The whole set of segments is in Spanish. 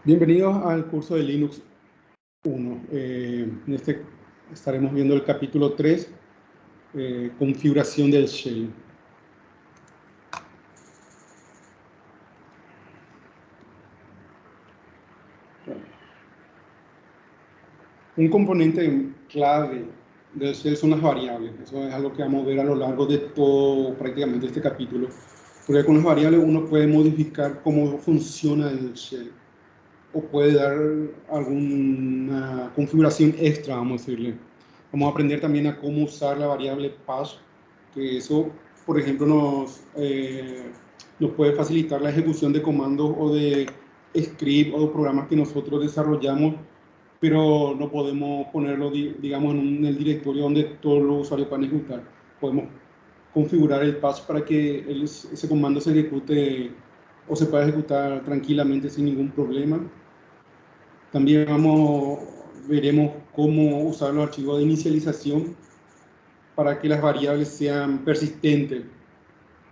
Bienvenidos al curso de Linux 1. En este estaremos viendo el capítulo 3, configuración del shell. Un componente clave del shell son las variables. Eso es algo que vamos a ver a lo largo de todo prácticamente este capítulo. Porque con las variables uno puede modificar cómo funciona el shell, o puede dar alguna configuración extra, vamos a decirle. Vamos a aprender también a cómo usar la variable path, que eso, por ejemplo, nos puede facilitar la ejecución de comandos o de script o de programas que nosotros desarrollamos, pero no podemos ponerlo, digamos, en el directorio donde todos los usuarios puedan ejecutar. Podemos configurar el path para que ese comando se ejecute o se pueda ejecutar tranquilamente sin ningún problema. También veremos cómo usar los archivos de inicialización para que las variables sean persistentes,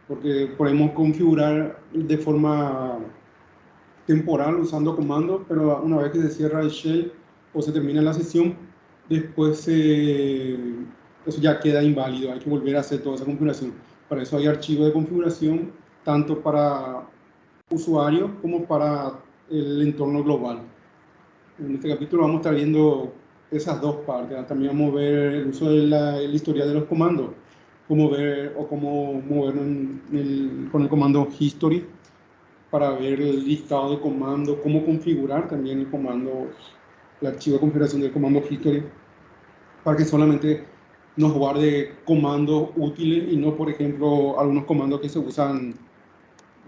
porque podemos configurar de forma temporal usando comandos, pero una vez que se cierra el shell o se termina la sesión, después eso ya queda inválido, hay que volver a hacer toda esa configuración. Para eso hay archivos de configuración, tanto para usuarios como para el entorno global. En este capítulo vamos a estar viendo esas dos partes. También vamos a ver el uso del historial de los comandos, cómo movernos con el comando history para ver el listado de comandos, cómo configurar también el archivo de configuración del comando history, para que solamente nos guarde comandos útiles y no, por ejemplo, algunos comandos que se usan,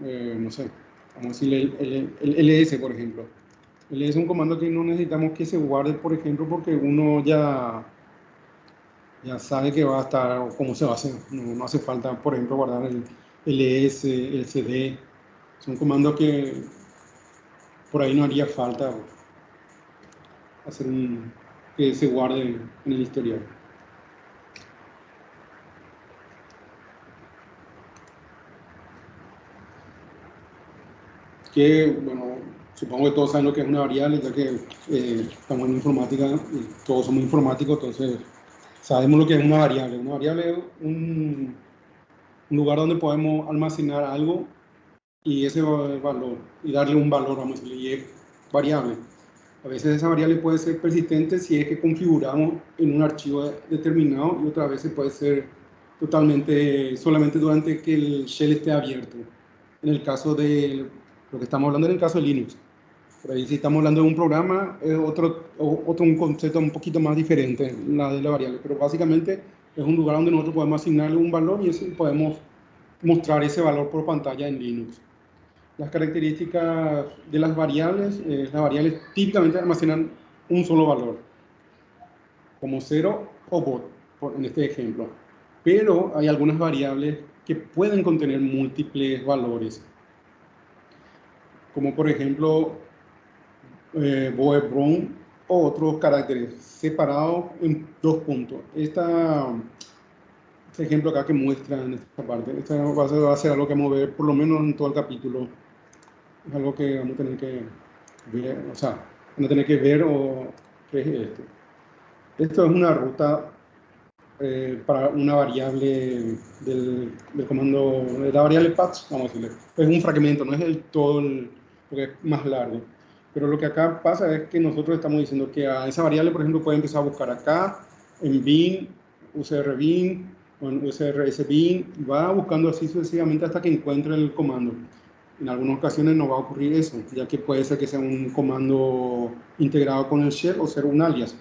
no sé, vamos a decir el ls, por ejemplo. Es un comando que no necesitamos que se guarde, por ejemplo, porque uno ya sabe que va a estar, o cómo se va a hacer. No hace falta, por ejemplo, guardar el ls, el cd. Son comandos que por ahí no haría falta hacer que se guarde en el historial. Que, bueno, supongo que todos saben lo que es una variable, ya que estamos en informática y todos somos informáticos, entonces sabemos lo que es una variable. Una variable es un lugar donde podemos almacenar algo y ese valor, y darle un valor, vamos a decirle, y es variable. A veces esa variable puede ser persistente si es que configuramos en un archivo determinado, y otras veces puede ser solamente durante que el shell esté abierto. En el caso de lo que estamos hablando, en el caso de Linux. Por ahí, si estamos hablando de un programa, es un concepto un poquito más diferente, la de la variable. Pero básicamente es un lugar donde nosotros podemos asignarle un valor y podemos mostrar ese valor por pantalla en Linux. Las características de las variables típicamente almacenan un solo valor, como 0 o bot, en este ejemplo. Pero hay algunas variables que pueden contener múltiples valores, como por ejemplo bool o otros caracteres separados en dos puntos. Este ejemplo acá que muestra en esta parte, va a ser algo que vamos a ver por lo menos en todo el capítulo. Es algo que vamos a tener que ver, o sea, vamos a tener que ver qué es esto. Esto es una ruta para una variable del comando, de la variable path, vamos a decirle. Es un fragmento, no es el todo, porque es más largo. Pero lo que acá pasa es que nosotros estamos diciendo que a esa variable, por ejemplo, puede empezar a buscar acá, en bin, usrbin, o en usrsbin, va buscando así sucesivamente hasta que encuentre el comando. En algunas ocasiones no va a ocurrir eso, ya que puede ser que sea un comando integrado con el shell o ser un alias.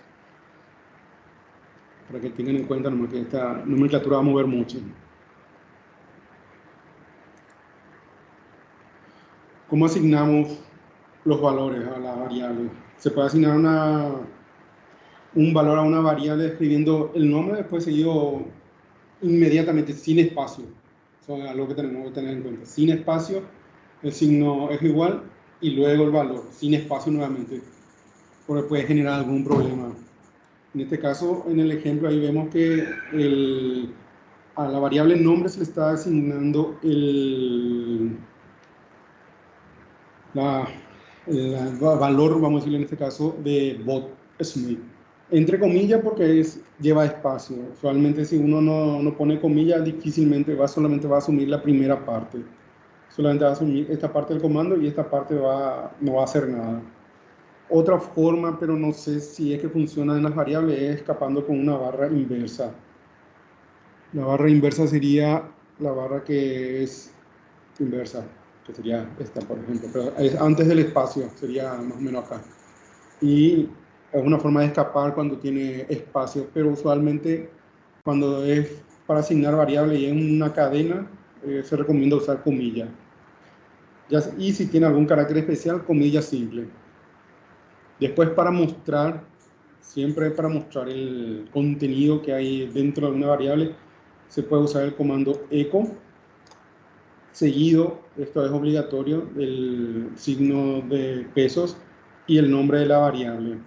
Para que tengan en cuenta nomás que esta nomenclatura va a mover mucho. ¿Cómo asignamos los valores a la variable? Se puede asignar un valor a una variable escribiendo el nombre, después seguido inmediatamente sin espacio. Eso es algo que tenemos que tener en cuenta. Sin espacio, el signo es igual y luego el valor, sin espacio nuevamente, porque puede generar algún problema. En este caso, en el ejemplo, ahí vemos que a la variable nombre se le está asignando valor, vamos a decirlo en este caso, de bot smith. Entre comillas porque lleva espacio. Usualmente si uno no pone comillas, difícilmente solamente va a asumir la primera parte. Solamente va a asumir esta parte del comando y esta parte no va a hacer nada. Otra forma, pero no sé si es que funciona en las variables, es escapando con una barra inversa. La barra inversa sería la barra que es inversa, que sería esta, por ejemplo, pero es antes del espacio, sería más o menos acá. Y es una forma de escapar cuando tiene espacio, pero usualmente cuando es para asignar variable y en una cadena, se recomienda usar comillas. Y si tiene algún carácter especial, comilla simple. Después para mostrar, siempre para mostrar el contenido que hay dentro de una variable, se puede usar el comando echo, seguido, esto es obligatorio, del signo de pesos y el nombre de la variable.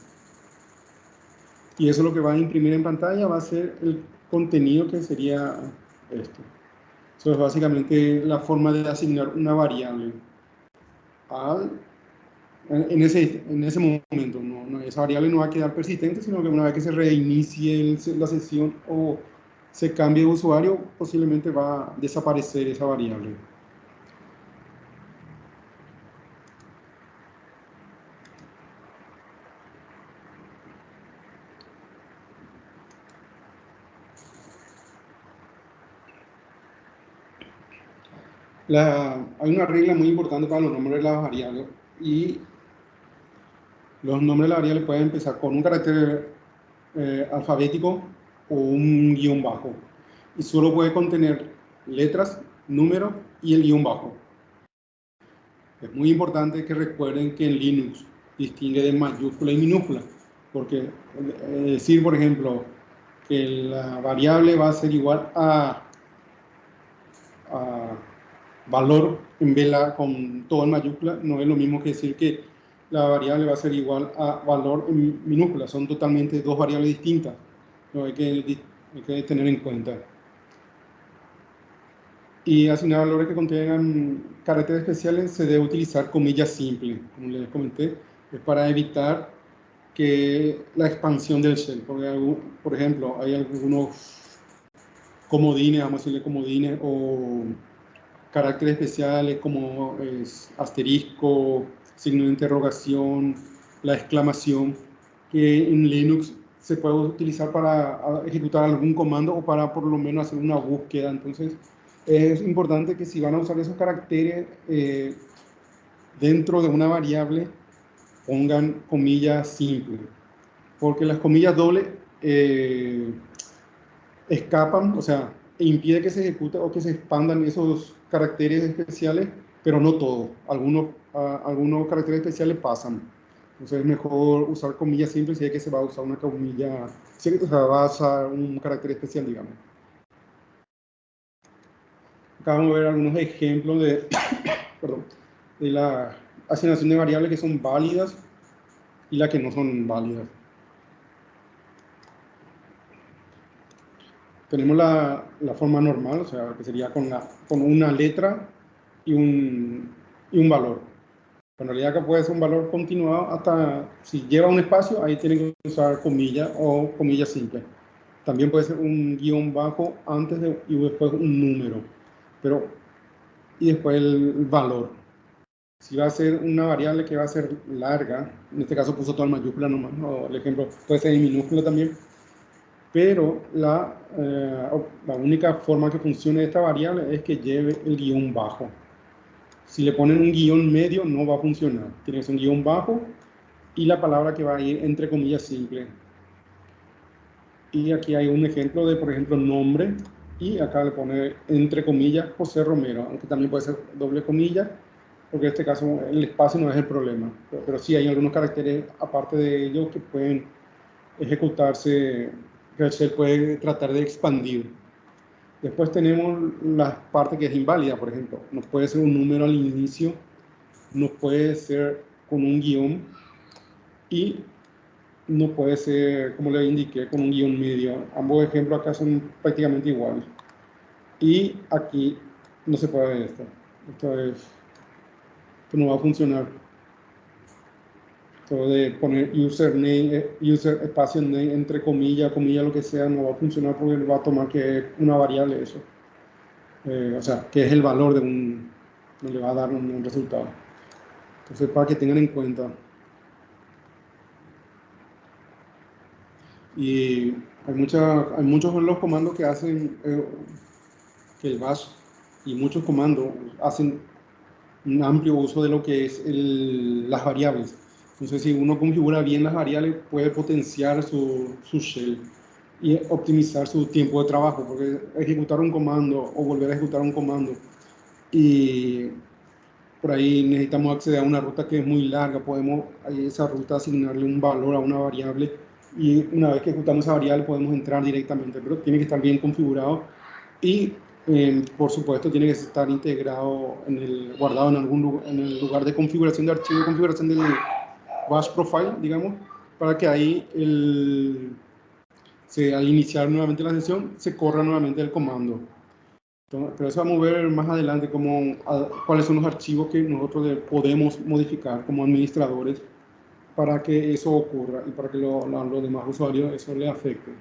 Y eso lo que va a imprimir en pantalla va a ser el contenido que sería esto. Eso es básicamente la forma de asignar una variable en ese momento. Esa variable no va a quedar persistente, sino que una vez que se reinicie la sesión o se cambie de usuario, posiblemente va a desaparecer esa variable. Hay una regla muy importante para los nombres de las variables, y los nombres de las variables pueden empezar con un carácter alfabético o un guión bajo, y solo puede contener letras, números y el guión bajo. Es muy importante que recuerden que en Linux distingue de mayúscula y minúscula, porque decir, por ejemplo, que la variable va a ser igual a valor en vela con todo en mayúscula, no es lo mismo que decir que la variable va a ser igual a valor en minúscula. Son totalmente dos variables distintas. No hay que tener en cuenta. Y asignar valores que contengan caracteres especiales se debe utilizar comillas simples, como les comenté, es para evitar que la expansión del shell. Porque, por ejemplo, hay algunos comodines, vamos a decirle comodines, o caracteres especiales como asterisco, signo de interrogación, la exclamación, que en Linux se puede utilizar para ejecutar algún comando o para por lo menos hacer una búsqueda. Entonces es importante que si van a usar esos caracteres dentro de una variable, pongan comillas simples, porque las comillas dobles escapan, o sea, impide que se ejecute o que se expandan esos caracteres especiales, pero no todos. Algunos caracteres especiales pasan. Entonces es mejor usar comillas simples si es que se va a usar una comilla, si es que se va a usar un carácter especial, digamos. Acá vamos a ver algunos ejemplos perdón, de la asignación de variables que son válidas y las que no son válidas. Tenemos la forma normal, o sea, que sería con una letra y un valor. En realidad que puede ser un valor continuado hasta, si lleva un espacio, ahí tienen que usar comilla o comilla simple. También puede ser un guión bajo antes y después un número. Y después el valor. Si va a ser una variable que va a ser larga, en este caso puso todo en mayúscula nomás, ¿no? El ejemplo puede ser en minúscula también, pero la única forma que funcione esta variable es que lleve el guión bajo. Si le ponen un guión medio, no va a funcionar. Tiene que ser un guión bajo y la palabra que va a ir entre comillas simple. Y aquí hay un ejemplo de, por ejemplo, nombre, y acá le pone entre comillas José Romero, aunque también puede ser doble comilla, porque en este caso el espacio no es el problema. Pero sí hay algunos caracteres, aparte de ellos, que pueden ejecutarse, que el shell puede tratar de expandir. Después tenemos la parte que es inválida, por ejemplo. No puede ser un número al inicio, no puede ser con un guión, y no puede ser, como le indiqué, con un guión medio. Ambos ejemplos acá son prácticamente iguales. Y aquí no se puede ver esto. Esto no va a funcionar. Todo de poner username, user espacio name entre comillas, comillas, lo que sea, no va a funcionar porque va a tomar que es una variable eso. O sea, que es el valor de no le va a dar un resultado. Entonces, para que tengan en cuenta. Y hay muchos de los comandos que hacen que el bash y muchos comandos hacen un amplio uso de lo que es las variables. Entonces, si uno configura bien las variables, puede potenciar su shell y optimizar su tiempo de trabajo, porque ejecutar un comando o volver a ejecutar un comando y por ahí necesitamos acceder a una ruta que es muy larga, podemos a esa ruta asignarle un valor a una variable y una vez que ejecutamos esa variable podemos entrar directamente, pero tiene que estar bien configurado y por supuesto tiene que estar integrado guardado en algún lugar, en el lugar de configuración de archivo, configuración del bash profile, digamos, para que ahí al iniciar nuevamente la sesión se corra nuevamente el comando. Pero eso vamos a ver más adelante cuáles son los archivos que nosotros podemos modificar como administradores para que eso ocurra y para que los demás usuarios eso le afecte.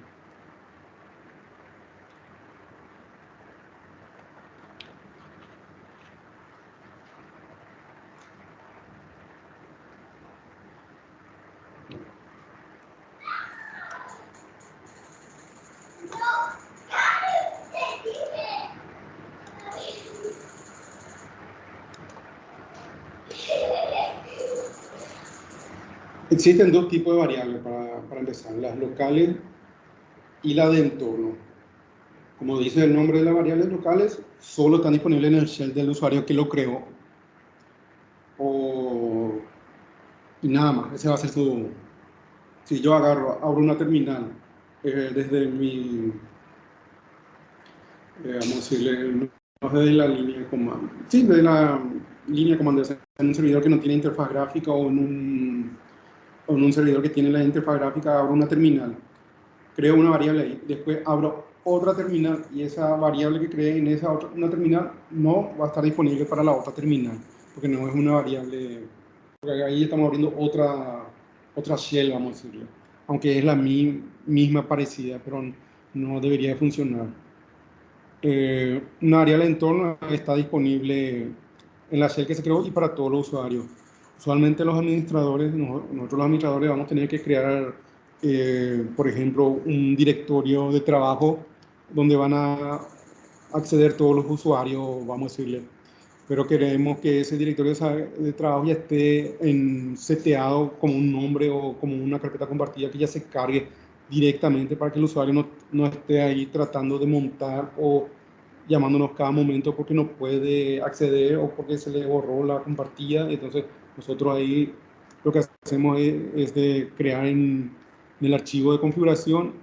Existen dos tipos de variables para empezar, las locales y las de entorno. Como dice el nombre de las variables locales, solo están disponibles en el shell del usuario que lo creó. Y nada más, ese va a ser si yo abro una terminal desde vamos a decirle, no desde la línea de comando. Sí, desde la línea de comando, en un servidor que no tiene interfaz gráfica o en un servidor que tiene la interfaz gráfica, abro una terminal, creo una variable ahí, después abro otra terminal y esa variable que creé en una terminal no va a estar disponible para la otra terminal, porque no es una variable, porque ahí estamos abriendo otra shell, vamos a decirle, aunque es la misma parecida, pero no debería funcionar. Una variable de entorno está disponible en la shell que se creó y para todos los usuarios. Usualmente los administradores, nosotros los administradores vamos a tener que crear, por ejemplo, un directorio de trabajo donde van a acceder todos los usuarios, vamos a decirle. Pero queremos que ese directorio de trabajo ya esté seteado como un nombre o como una carpeta compartida que ya se cargue directamente para que el usuario no esté ahí tratando de montar o llamándonos cada momento porque no puede acceder o porque se le borró la compartida. Entonces nosotros ahí lo que hacemos es de crear en el archivo de configuración,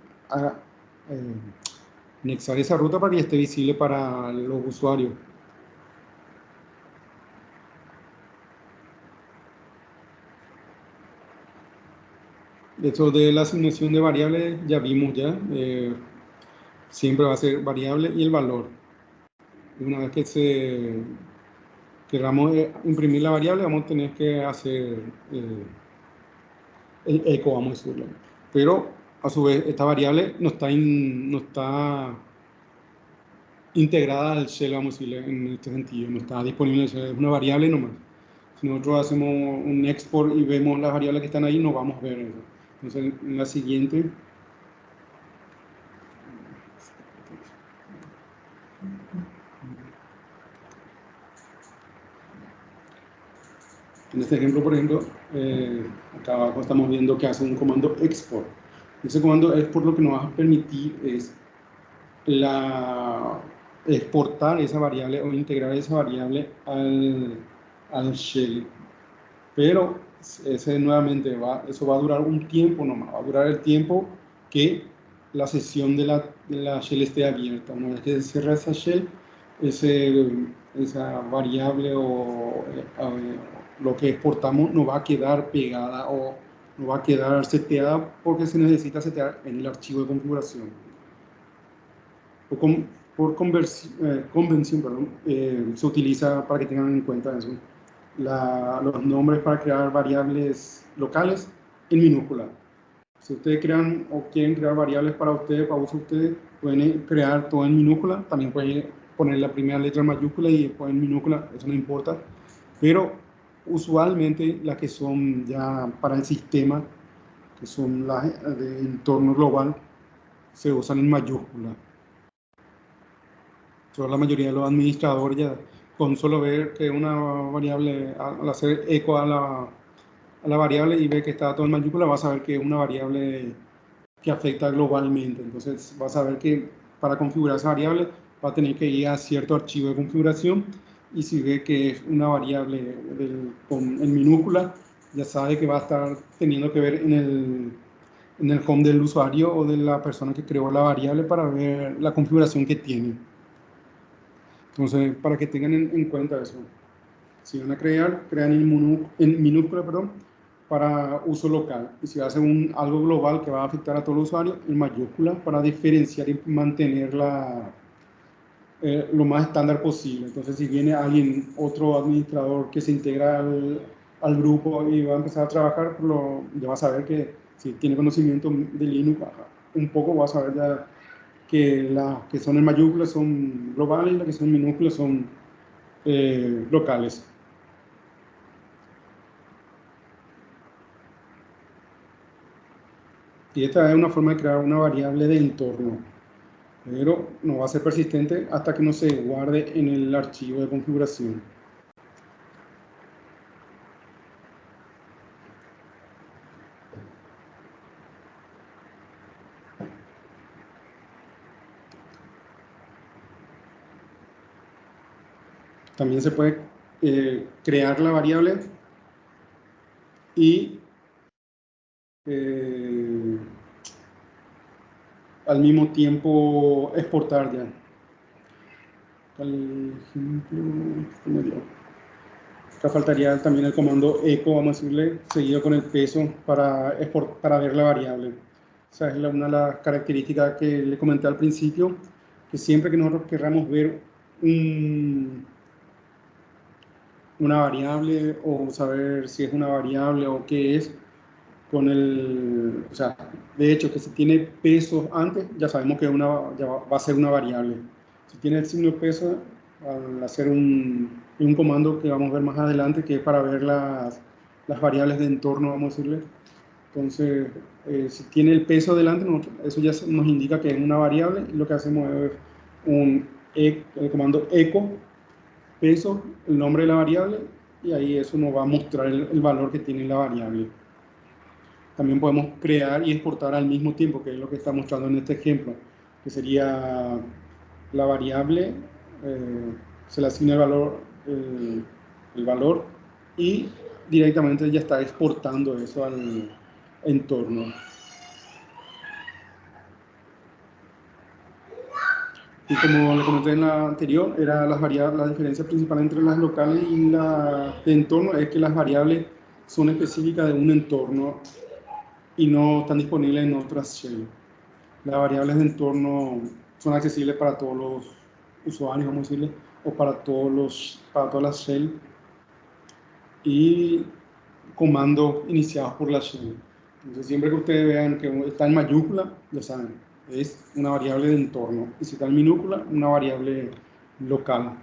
anexar esa ruta para que esté visible para los usuarios. Eso de la asignación de variables ya vimos ya, siempre va a ser variable y el valor. Una vez que queramos imprimir la variable, vamos a tener que hacer el eco, vamos a decirlo. Pero a su vez esta variable no está integrada al shell, vamos a decirle, en este sentido, no está disponible en el shell, es una variable nomás. Si nosotros hacemos un export y vemos las variables que están ahí, no vamos a ver eso. Entonces en la siguiente... En este ejemplo, por ejemplo, acá abajo estamos viendo que hace un comando export. Ese comando export lo que nos va a permitir es exportar esa variable o integrar esa variable al shell. Pero ese nuevamente eso va a durar un tiempo nomás, va a durar el tiempo que la sesión de la shell esté abierta. Una vez que se cierra esa shell, esa variable o lo que exportamos no va a quedar pegada o no va a quedar seteada porque se necesita setear en el archivo de configuración. Por convención, perdón, se utiliza para que tengan en cuenta eso. los nombres para crear variables locales en minúscula. Si ustedes crean o quieren crear variables para ustedes, para uso de ustedes, pueden crear todo en minúscula. También pueden poner la primera letra en mayúscula y después en minúscula, eso no importa. Pero usualmente las que son ya para el sistema, que son las de entorno global, se usan en mayúscula. Solo la mayoría de los administradores ya con solo ver que una variable, al hacer eco a la variable y ver que está todo en mayúscula, va a saber que es una variable que afecta globalmente. Entonces va a saber que para configurar esa variable va a tener que ir a cierto archivo de configuración, y si ve que es una variable en minúscula, ya sabe que va a estar teniendo que ver en el home del usuario o de la persona que creó la variable para ver la configuración que tiene. Entonces, para que tengan en cuenta eso. Si van a crean en minúscula, perdón, para uso local. Y si va a ser algo global que va a afectar a todos los usuarios, en mayúscula, para diferenciar y mantener lo más estándar posible. Entonces, si viene alguien, otro administrador que se integra al grupo y va a empezar a trabajar, ya va a saber que si tiene conocimiento de Linux un poco, va a saber ya que las que son en mayúsculas son globales y las que son en minúsculas son locales. Y esta es una forma de crear una variable de entorno, pero no va a ser persistente hasta que no se guarde en el archivo de configuración. También se puede crear la variable y al mismo tiempo exportar ya. Por ejemplo, acá faltaría también el comando echo, vamos a decirle, seguido con el peso para ver la variable. O sea, es una de las características que le comenté al principio, que siempre que nosotros querramos ver una variable o saber si es una variable o qué es, o sea, de hecho, que si tiene peso antes, ya sabemos que ya va a ser una variable. Si tiene el signo de peso, al hacer un comando que vamos a ver más adelante, que es para ver las variables de entorno, vamos a decirle. Entonces, si tiene el peso delante, eso ya nos indica que es una variable, y lo que hacemos es el comando echo, peso, el nombre de la variable, y ahí eso nos va a mostrar el valor que tiene la variable. También podemos crear y exportar al mismo tiempo, que es lo que está mostrando en este ejemplo, que sería la variable, se le asigna el valor y directamente ya está exportando eso al entorno. Y como le comenté en la anterior, era la diferencia principal entre las locales y las de entorno es que las variables son específicas de un entorno y no están disponibles en otras shell. Las variables de entorno son accesibles para todos los usuarios, vamos a decirle, o para todas las shell y comandos iniciados por la shell. Entonces, siempre que ustedes vean que está en mayúscula, ya saben, es una variable de entorno. Y si está en minúscula, una variable local.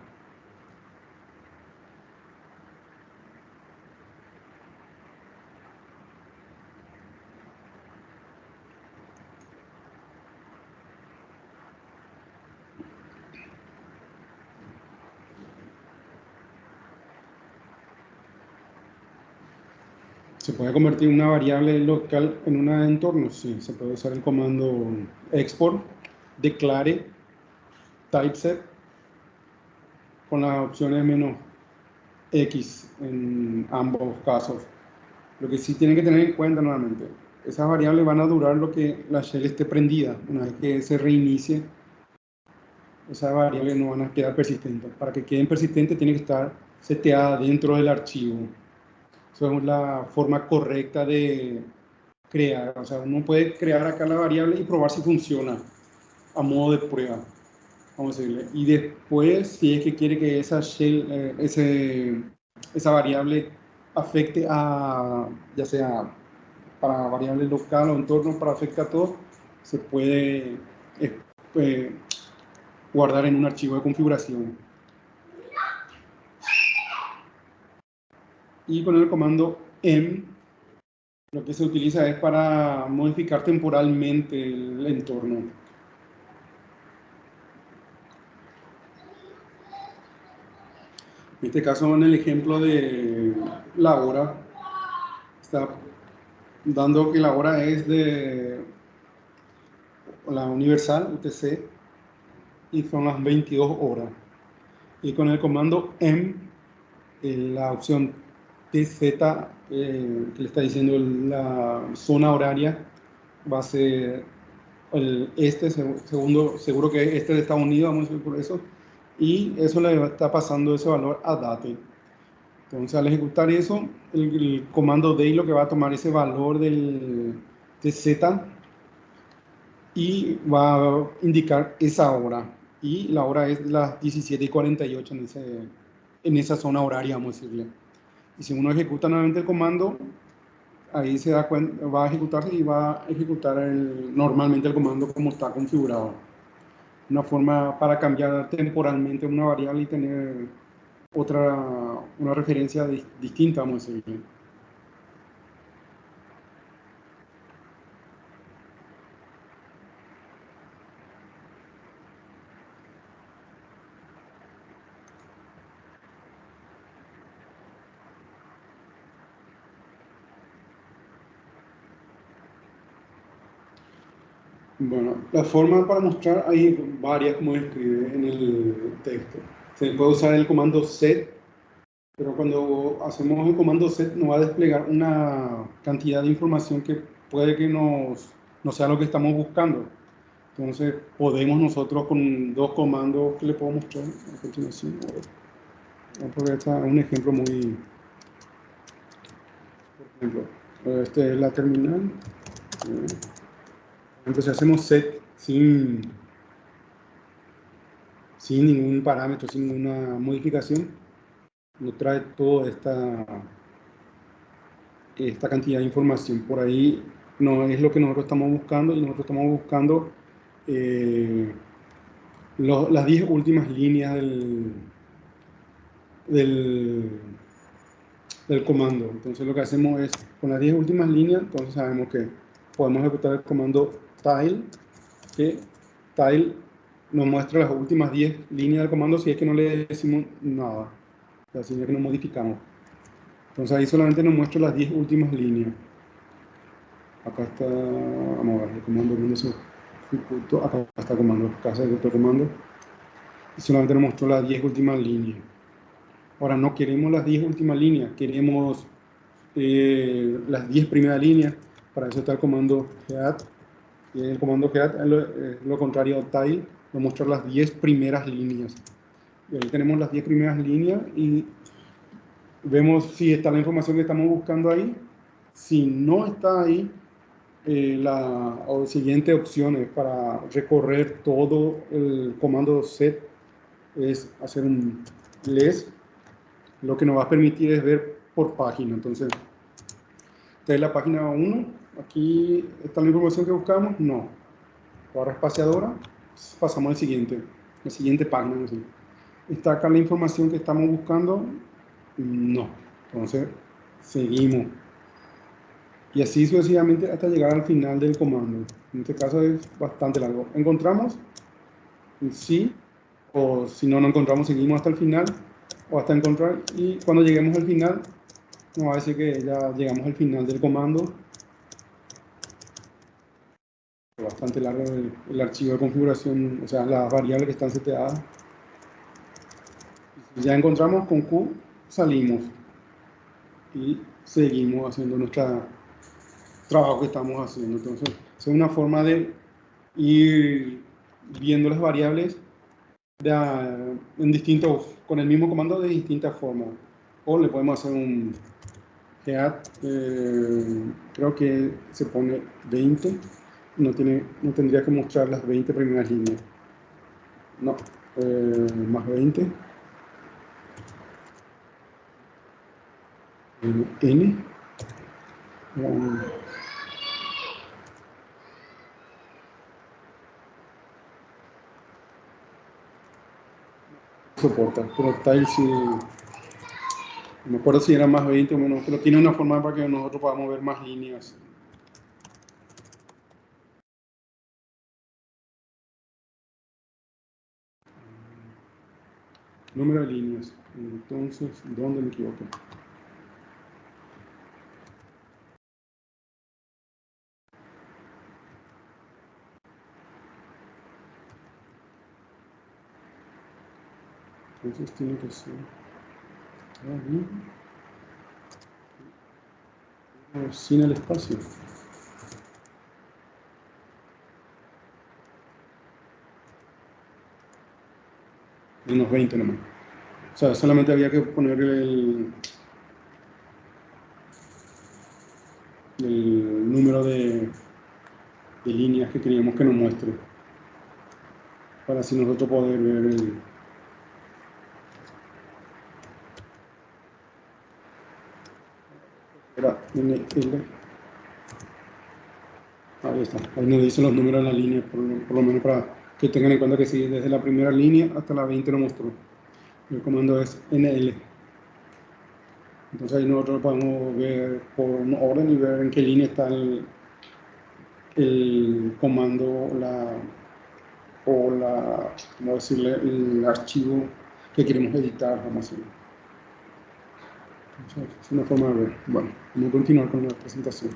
¿Se puede convertir una variable local en un entorno? Sí, se puede usar el comando export, declare, typeset, con las opciones -X en ambos casos. Lo que sí tienen que tener en cuenta nuevamente, esas variables van a durar lo que la shell esté prendida. Una vez que se reinicie, esas variables no van a quedar persistentes. Para que queden persistentes, tiene que estar seteada dentro del archivo. Esa es la forma correcta de crear. O sea, uno puede crear acá la variable y probar si funciona a modo de prueba, vamos a decirle. Y después, si es que quiere que esa shell, esa variable afecte a, ya sea para variable local o entorno, para afecte a todo, se puede eh, guardar en un archivo de configuración. Y con el comando m, lo que se utiliza es para modificar temporalmente el entorno. En este caso, en el ejemplo de la hora, está dando que la hora es de la universal UTC y son las 22 horas. Y con el comando m, la opción TZ, que le está diciendo la zona horaria, va a ser el seguro que este de Estados Unidos, vamos a decir por eso, y eso le está pasando ese valor a date. Entonces, al ejecutar eso, el comando DEI lo que va a tomar ese valor del TZ y va a indicar esa hora. Y la hora es las 17:48 en esa zona horaria, vamos a decirle. Y si uno ejecuta nuevamente el comando, ahí se da cuenta, va a ejecutarse y va a ejecutar normalmente el comando como está configurado. Una forma para cambiar temporalmente una variable y tener una referencia distinta, vamos a decir. Bueno, la forma para mostrar hay varias, como escribe en el texto. Se puede usar el comando set, pero cuando hacemos el comando set nos va a desplegar una cantidad de información que puede que no sea lo que estamos buscando. Entonces podemos nosotros con dos comandos que le puedo mostrar a continuación. Porque este es un ejemplo muy... Por ejemplo, este es la terminal. Entonces hacemos set sin ningún parámetro, sin ninguna modificación, nos trae toda esta cantidad de información. Por ahí no es lo que nosotros estamos buscando, y nosotros estamos buscando las 10 últimas líneas del comando. Entonces lo que hacemos es, con las 10 últimas líneas, entonces sabemos que podemos ejecutar el comando tile, que tile nos muestra las últimas 10 líneas del comando si es que no le decimos nada, o sea, si es que no modificamos. Entonces ahí solamente nos muestra las 10 últimas líneas. Acá está, vamos a ver, el comando donde se ocultó. Acá está el comando, casa de otro comando. Y solamente nos mostró las 10 últimas líneas. Ahora no queremos las 10 últimas líneas, queremos las 10 primeras líneas. Para eso está el comando head. Y el comando head es lo contrario a tile, nos muestra las 10 primeras líneas. Y ahí tenemos las 10 primeras líneas y vemos si está la información que estamos buscando ahí. Si no está ahí, la siguiente opción es para recorrer todo el comando set, es hacer un less, lo que nos va a permitir es ver por página. Entonces, esta es la página 1, aquí está la información que buscamos, no. Ahora espaciadora, pasamos al siguiente, la siguiente página. ¿No? ¿Está acá la información que estamos buscando? No. Entonces, seguimos. Y así sucesivamente hasta llegar al final del comando. En este caso es bastante largo. Encontramos sí, o si no encontramos, seguimos hasta el final, o hasta encontrar, y cuando lleguemos al final, nos va a decir que ya llegamos al final del comando. Bastante largo el archivo de configuración, o sea, las variables que están seteadas. Si ya encontramos con Q, salimos y seguimos haciendo nuestro trabajo que estamos haciendo. Entonces, es una forma de ir viendo las variables con el mismo comando de distintas formas. O le podemos hacer un head, creo que se pone 20, no tendría que mostrar las 20 primeras líneas. No, más 20. N. Soporta, pero Tile sí, no me acuerdo si era más 20 o menos, pero tiene una forma para que nosotros podamos ver más líneas. Número de líneas. Entonces, ¿dónde me equivoco? Entonces tiene que ser ahí, sin el espacio. Unos 20 nomás. O sea, solamente había que poner el número de líneas que queríamos que nos muestre. Para así nosotros poder ver el... Era NL. Ahí está. Ahí nos dicen los números de la línea, por lo menos para que tengan en cuenta que sí, desde la primera línea hasta la 20 nos mostró. El comando es NL. Entonces ahí nosotros podemos ver por un orden y ver en qué línea está el comando ¿cómo decirle? El archivo que queremos editar, vamos a decirlo. Es una forma de ver. Bueno, vamos a continuar con la presentación.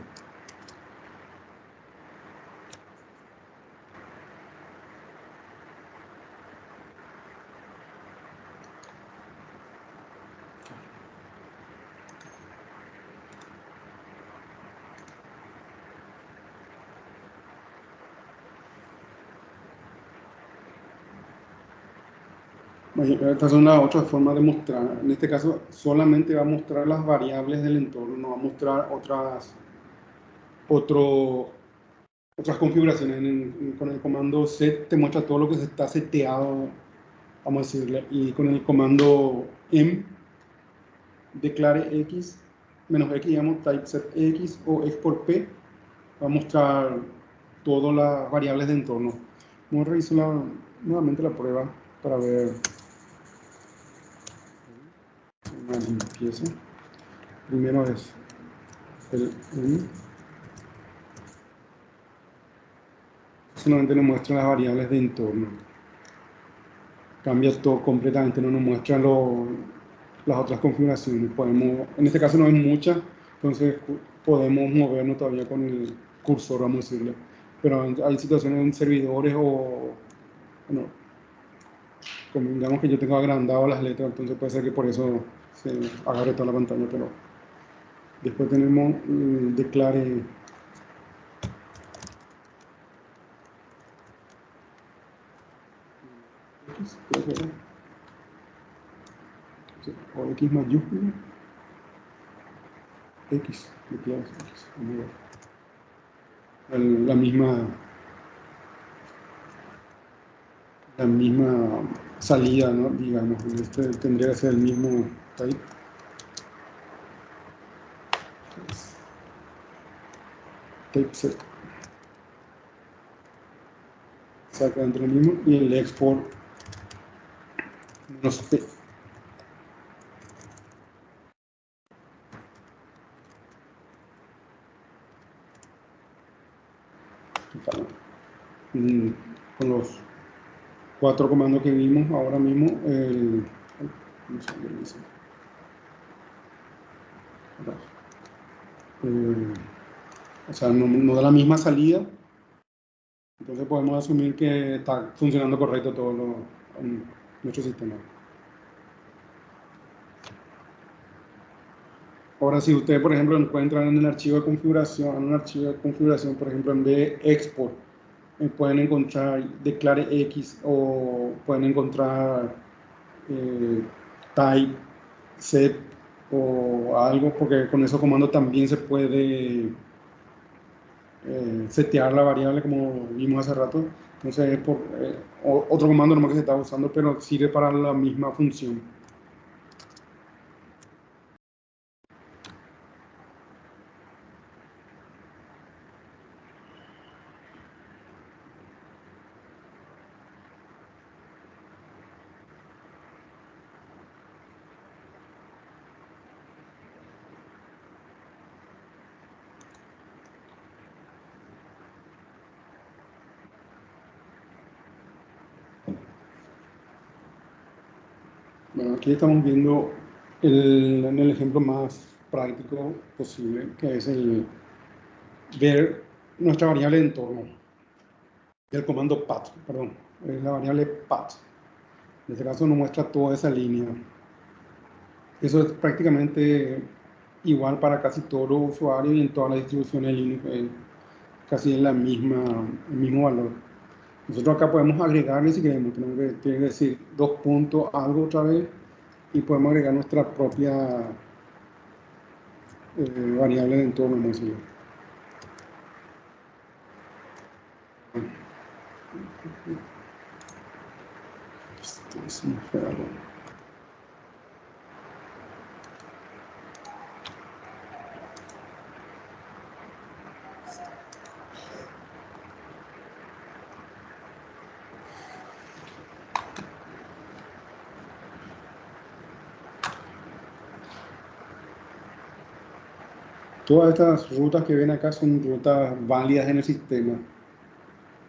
Esta es una otra forma de mostrar. En este caso, solamente va a mostrar las variables del entorno, no va a mostrar otras configuraciones. Con el comando set te muestra todo lo que se está seteado, vamos a decirle, y con el comando m declare x, menos x, digamos, typeset x o export p, va a mostrar todas las variables de entorno. Vamos a revisar nuevamente la prueba para ver una limpieza. Primero es el m. Solamente nos muestra las variables de entorno. Cambia todo completamente, no nos muestra las otras configuraciones. En este caso no hay muchas, entonces podemos movernos todavía con el cursor, vamos a decirle. Pero hay situaciones en servidores o, bueno, como digamos que yo tengo agrandado las letras, entonces puede ser que por eso se agarre toda la pantalla, pero después tenemos declare X, creo que era, o X mayúscula, X, declare X, la misma salida, ¿no? Digamos, este tendría que ser el mismo type. Typeset. Exactamente lo mismo. Y el export menos P. Con los 4 comandos que vimos ahora mismo, o sea, no da la misma salida, entonces podemos asumir que está funcionando correcto todo en nuestro sistema. Ahora, si ustedes, por ejemplo, encuentran en el archivo de configuración, por ejemplo, en vez de export, pueden encontrar declare X o pueden encontrar type, set o algo, porque con esos comandos también se puede setear la variable como vimos hace rato. Entonces es otro comando nomás que se está usando, pero sirve para la misma función. Bueno, aquí estamos viendo en el ejemplo más práctico posible, que es el ver nuestra variable de entorno, el comando path, perdón, es la variable path. En este caso nos muestra toda esa línea. Eso es prácticamente igual para casi todos los usuarios y en todas las distribuciones Linux, casi es el mismo valor. Nosotros acá podemos agregarle si queremos, tiene que decir 2 puntos algo otra vez y podemos agregar nuestra propia variable de entorno, vamos a decir. Esto es muy feo. Todas estas rutas que ven acá son rutas válidas en el sistema.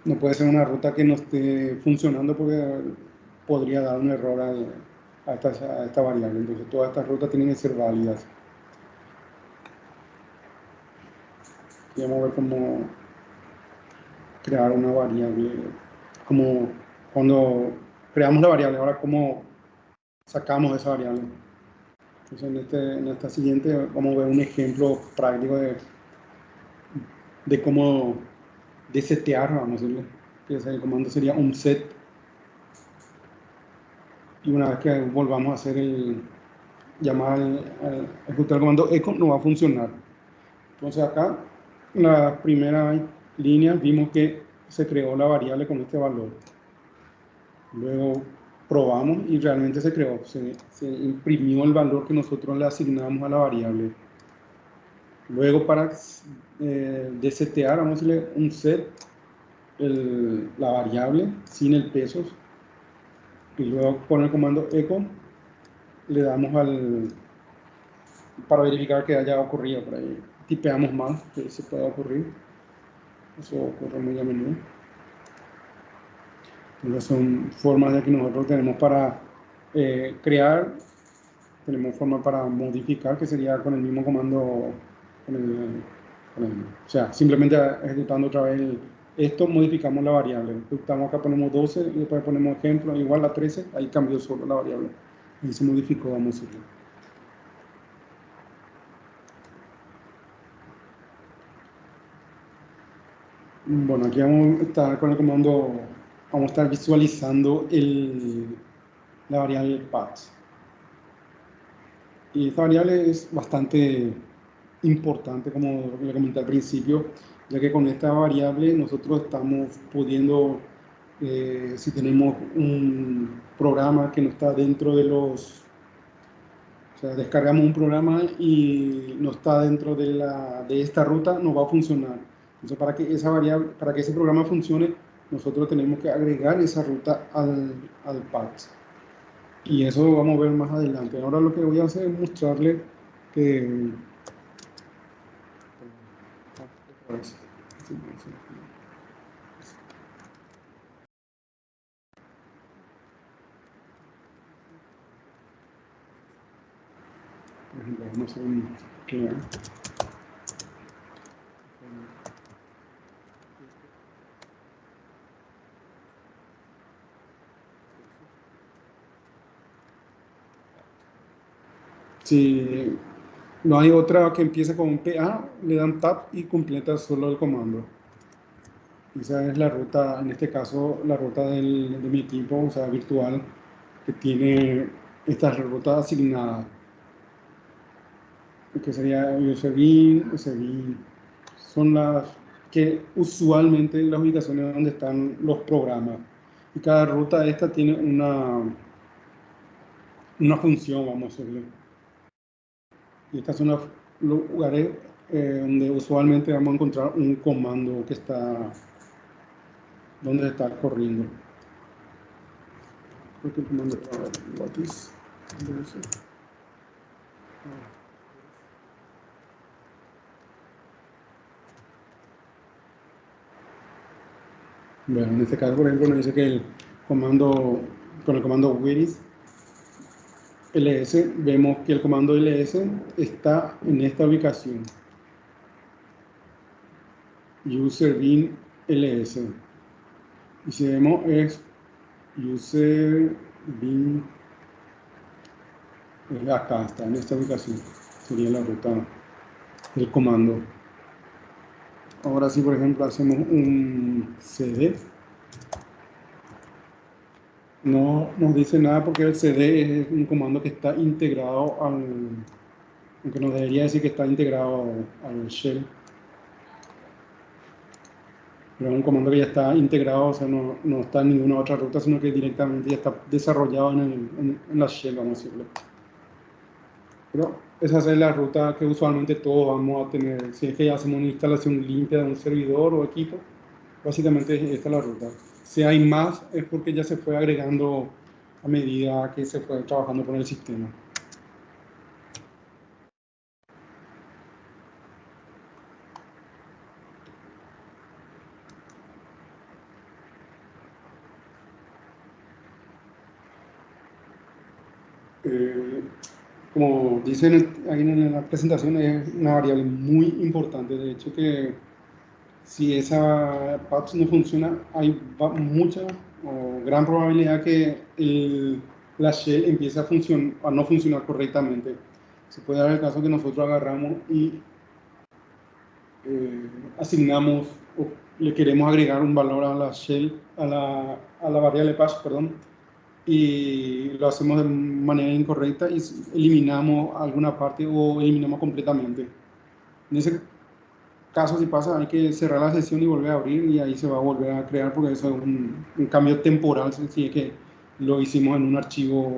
No puede ser una ruta que no esté funcionando porque podría dar un error a esta variable. Entonces todas estas rutas tienen que ser válidas. Y vamos a ver cómo crear una variable, como cuando creamos la variable, ahora cómo sacamos esa variable. Entonces en esta siguiente vamos a ver un ejemplo práctico de cómo desetear, vamos a decirle, que el comando sería unset, y una vez que volvamos a hacer llamar ejecutar el comando echo, no va a funcionar. Entonces acá, en la primera línea, vimos que se creó la variable con este valor. Luego probamos y realmente se creó, se imprimió el valor que nosotros le asignamos a la variable. Luego para desetear, vamos a decirle un set la variable sin el pesos, y luego con el comando echo le damos para verificar que haya ocurrido. Por ahí tipeamos mal, que se pueda ocurrir, eso ocurre muy a menudo. Entonces son formas de que nosotros tenemos para crear, tenemos forma para modificar, que sería con el mismo comando, o sea, simplemente ejecutando otra vez esto, modificamos la variable. Ejecutamos acá, ponemos 12 y después ponemos ejemplo igual a 13, ahí cambió solo la variable. Ahí se modificó, vamos a decir. Bueno, aquí vamos a estar con el comando, vamos a estar visualizando la variable path. Y esta variable es bastante importante, como le comenté al principio, ya que con esta variable nosotros estamos pudiendo, si tenemos un programa que no está dentro de los, o sea, descargamos un programa y no está dentro de esta ruta, no va a funcionar. Entonces, para que esa variable, para que ese programa funcione, nosotros tenemos que agregar esa ruta al path. Y eso vamos a ver más adelante. Ahora lo que voy a hacer es mostrarle que... Vamos a hacer un clear. Si no hay otra que empiece con PA, le dan tab y completa solo el comando. Esa es la ruta, en este caso, la ruta de mi equipo, o sea, virtual, que tiene estas rutas asignadas. Que sería UserBin, SBin. Son las que usualmente las ubicaciones donde están los programas. Y cada ruta esta tiene una función, vamos a decirle. Y estas son los lugares donde usualmente vamos a encontrar un comando que está, donde está corriendo. Creo que el comando, what is, bueno, en este caso, por ejemplo, nos dice que con el comando whereis ls, vemos que el comando ls está en esta ubicación. User bin ls. Y si vemos es user bin, acá está, en esta ubicación. Sería la ruta del comando. Ahora si por ejemplo hacemos un cd, no nos dice nada porque el cd es un comando que está integrado al, aunque nos debería decir que está integrado al shell, pero es un comando que ya está integrado, o sea, no está en ninguna otra ruta, sino que directamente ya está desarrollado en la shell, vamos a decirlo. Pero esa es la ruta que usualmente todos vamos a tener. Si es que ya hacemos una instalación limpia de un servidor o equipo, básicamente esta es la ruta. Si hay más, es porque ya se fue agregando a medida que se fue trabajando con el sistema. Como dicen ahí en la presentación, es una variable muy importante. De hecho, que si esa patch no funciona, hay mucha o gran probabilidad que la shell empiece a no funcionar correctamente. Se puede dar el caso que nosotros agarramos y asignamos o le queremos agregar un valor a la shell, a la variable patch, perdón, y lo hacemos de manera incorrecta y eliminamos alguna parte o eliminamos completamente. En ese caso, si pasa, hay que cerrar la sesión y volver a abrir y ahí se va a volver a crear porque eso es un cambio temporal, si es que lo hicimos en un archivo,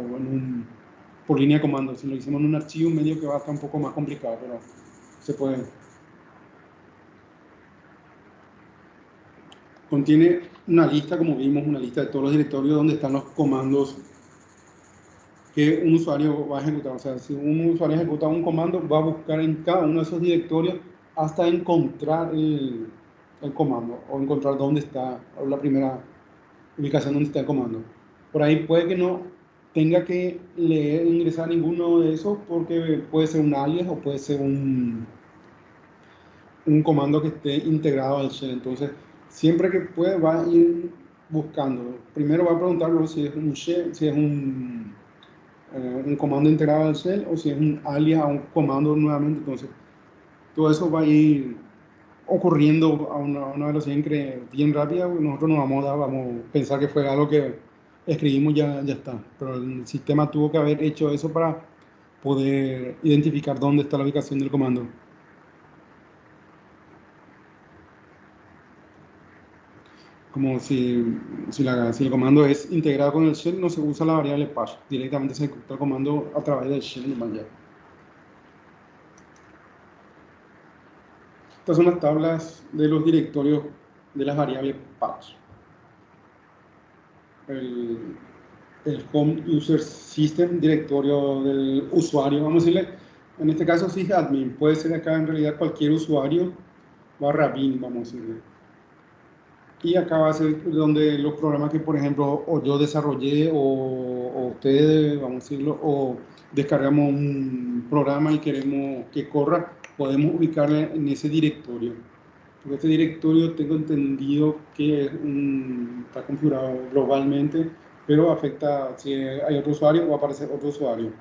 por línea de comando. Si lo hicimos en un archivo medio que va a estar un poco más complicado, pero se puede. Contiene una lista, como vimos, una lista de todos los directorios donde están los comandos que un usuario va a ejecutar. O sea, si un usuario ejecuta un comando, va a buscar en cada uno de esos directorios hasta encontrar el comando o encontrar dónde está, o la primera ubicación donde está el comando. Por ahí puede que no tenga que leer, ingresar ninguno de esos porque puede ser un alias o puede ser un comando que esté integrado al shell. Entonces, siempre que puede va a ir buscando. Primero va a preguntarlo si es un shell, si es un comando integrado al shell o si es un alias a un comando nuevamente. Entonces, todo eso va a ir ocurriendo a una velocidad bien rápida. Nosotros nos vamos a pensar que fue algo que escribimos, ya está. Pero el sistema tuvo que haber hecho eso para poder identificar dónde está la ubicación del comando. Como si el comando es integrado con el shell, no se usa la variable patch. Directamente se ejecuta el comando a través del shell. Estas son las tablas de los directorios de las variables patch. El Home User System, directorio del usuario, vamos a decirle, en este caso sysadmin, puede ser acá en realidad cualquier usuario, /bin, vamos a decirle. Y acá va a ser donde los programas que, por ejemplo, o yo desarrollé o ustedes, vamos a decirlo, o descargamos un programa y queremos que corra, podemos ubicarle en ese directorio. Porque este directorio tengo entendido que está configurado globalmente, pero afecta, si hay otro usuario, va a aparecer otro usuario.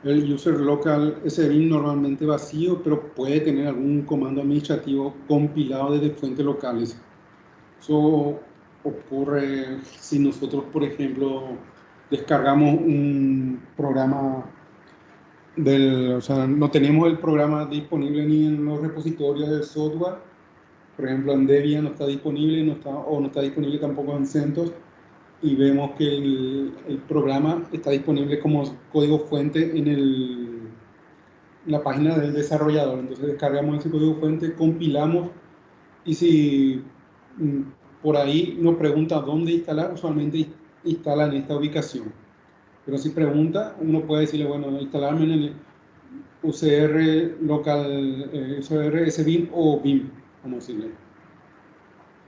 El user local SBIN normalmente vacío, pero puede tener algún comando administrativo compilado desde fuentes locales. Eso ocurre si nosotros, por ejemplo, descargamos un programa o sea, no tenemos el programa disponible ni en los repositorios del software. Por ejemplo, en Debian no está disponible, no está disponible tampoco en CentOS, y vemos que el programa está disponible como código fuente en la página del desarrollador. Entonces descargamos ese código fuente, compilamos, y si por ahí nos pregunta dónde instalar, usualmente instala en esta ubicación. Pero si pregunta, uno puede decirle, bueno, instalarme en el UCR local, UCR SBIN o BIM, como decirle,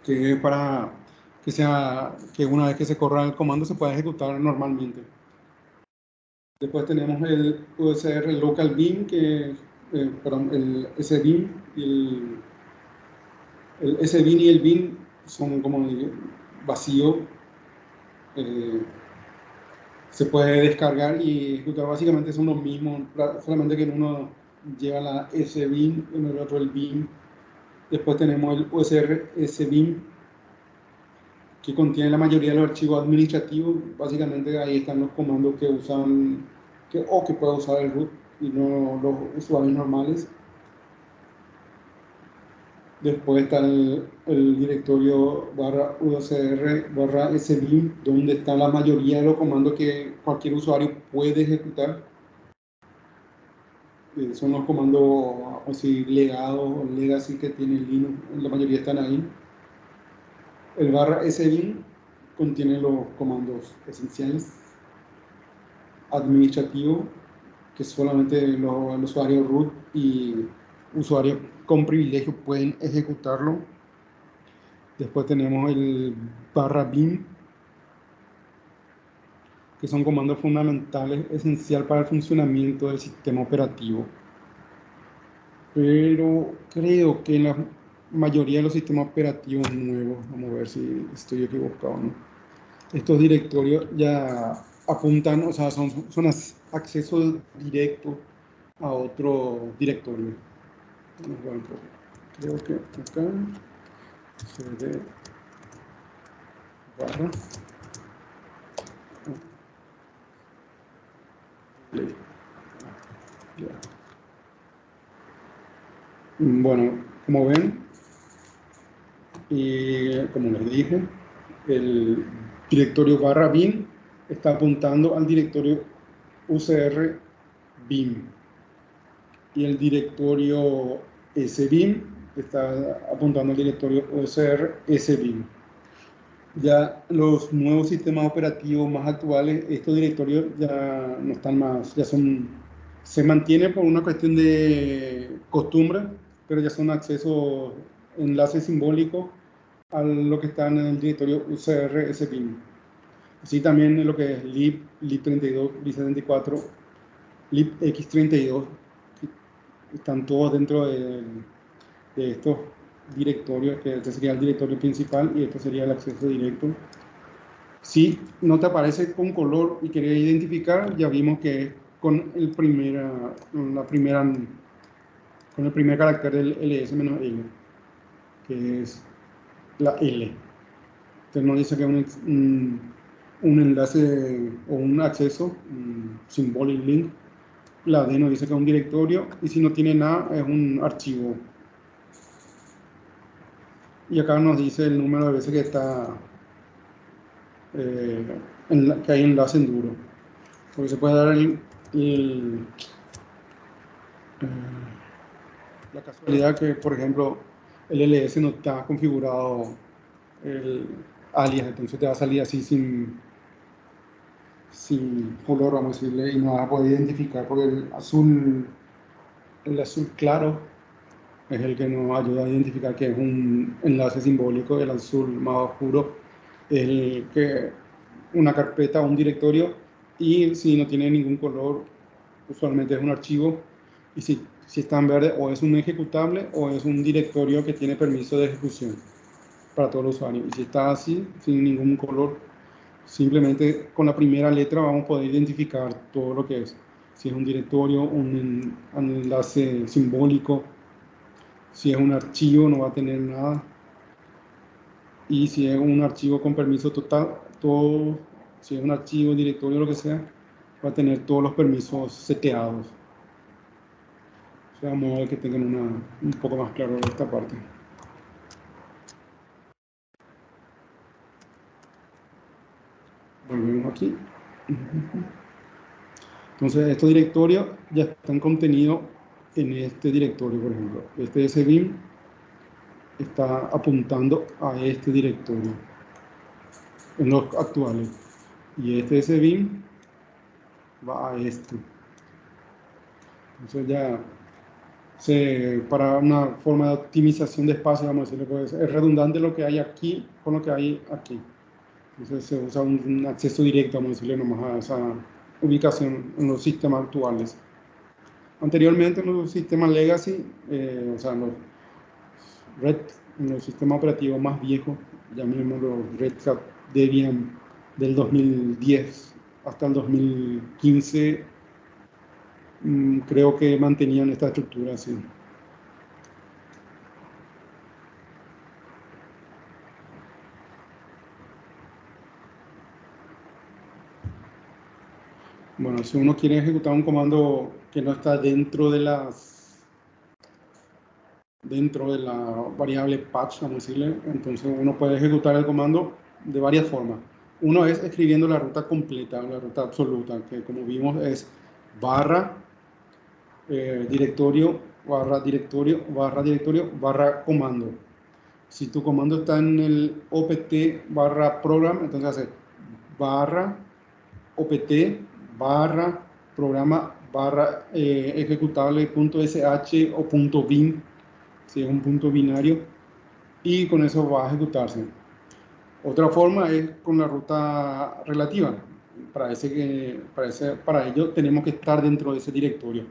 que es para que una vez que se corra el comando se pueda ejecutar normalmente. Después tenemos el USR Local Beam, perdón, el SBeam y el SBeam y el Beam son como vacío. Se puede descargar y ejecutar, básicamente son los mismos, solamente que en uno lleva la SBeam, en el otro el Beam. Después tenemos el USR SBeam, que contiene la mayoría de los archivos administrativos. Básicamente ahí están los comandos que usan, que puede usar el root y no los usuarios normales. Después está el directorio /usr /sbeam, donde está la mayoría de los comandos que cualquier usuario puede ejecutar. Son los comandos así legados o legacy que tiene Linux, la mayoría están ahí. El /sbeam contiene los comandos esenciales, administrativos, que solamente el usuario root y usuarios con privilegio pueden ejecutarlo. Después tenemos el /bin, que son comandos fundamentales, esencial para el funcionamiento del sistema operativo. Pero creo que en la mayoría de los sistemas operativos nuevos, vamos a ver si estoy equivocado o no, estos directorios ya apuntan, o sea, son accesos directos a otro directorio. Creo que acá se ve barra. Bueno, como ven, y como les dije, el directorio /bin está apuntando al directorio UCR bin y el directorio SBin está apuntando al directorio UCR SBin. Ya los nuevos sistemas operativos más actuales, estos directorios ya no están más, se mantiene por una cuestión de costumbre, pero ya son accesos, enlaces simbólicos a lo que está en el directorio UCR SBin. Así también lo que es lib, lib32, lib74, libx32, están todos dentro de estos directorios, que este sería el directorio principal y este sería el acceso directo. Si no te aparece con color y querés identificar, ya vimos que es con el primer carácter del ls-l, que es la L. Entonces nos dice que es un enlace o un acceso, un symbolic link. La D nos dice que es un directorio y si no tiene nada es un archivo. Y acá nos dice el número de veces que está que hay enlace en duro. Porque se puede dar la casualidad que, por ejemplo, el ls no está configurado el alias, entonces te va a salir así sin color, vamos a decirle, y no vas a poder identificar porque el azul claro es el que nos ayuda a identificar que es un enlace simbólico. El azul más oscuro es una carpeta o un directorio, y si no tiene ningún color usualmente es un archivo, y si está en verde o es un ejecutable o es un directorio que tiene permiso de ejecución para todos los usuarios. Y si está así, sin ningún color, simplemente con la primera letra vamos a poder identificar todo lo que es. Si es un directorio, un enlace simbólico, si es un archivo no va a tener nada, y si es un archivo con permiso total, si es un archivo, directorio, lo que sea, va a tener todos los permisos seteados. O sea, a modo de que tengan un poco más claro esta parte. Volvemos aquí. Entonces, estos directorios ya están contenidos en este directorio, por ejemplo. Este SBeam está apuntando a este directorio, en los actuales. Y este SBeam va a este. Entonces ya para una forma de optimización de espacio, vamos a decirle, pues es redundante lo que hay aquí con lo que hay aquí. Entonces se usa un acceso directo, vamos a decirle nomás a esa ubicación en los sistemas actuales. Anteriormente en los sistemas legacy, o sea, en los sistemas operativos más viejos, llamémoslo Red Hat Debian del 2010 hasta el 2015, creo que mantenían esta estructura así. Bueno, si uno quiere ejecutar un comando que no está dentro de la variable patch, vamos a decirle, entonces uno puede ejecutar el comando de varias formas. Uno es escribiendo la ruta completa, la ruta absoluta, que como vimos es barra directorio, barra directorio, barra directorio, barra comando. Si tu comando está en el opt barra program, entonces hace barra opt barra programa barra ejecutable.sh o .bin, si es un punto binario, y con eso va a ejecutarse. Otra forma es con la ruta relativa. Para ello tenemos que estar dentro de ese directorio.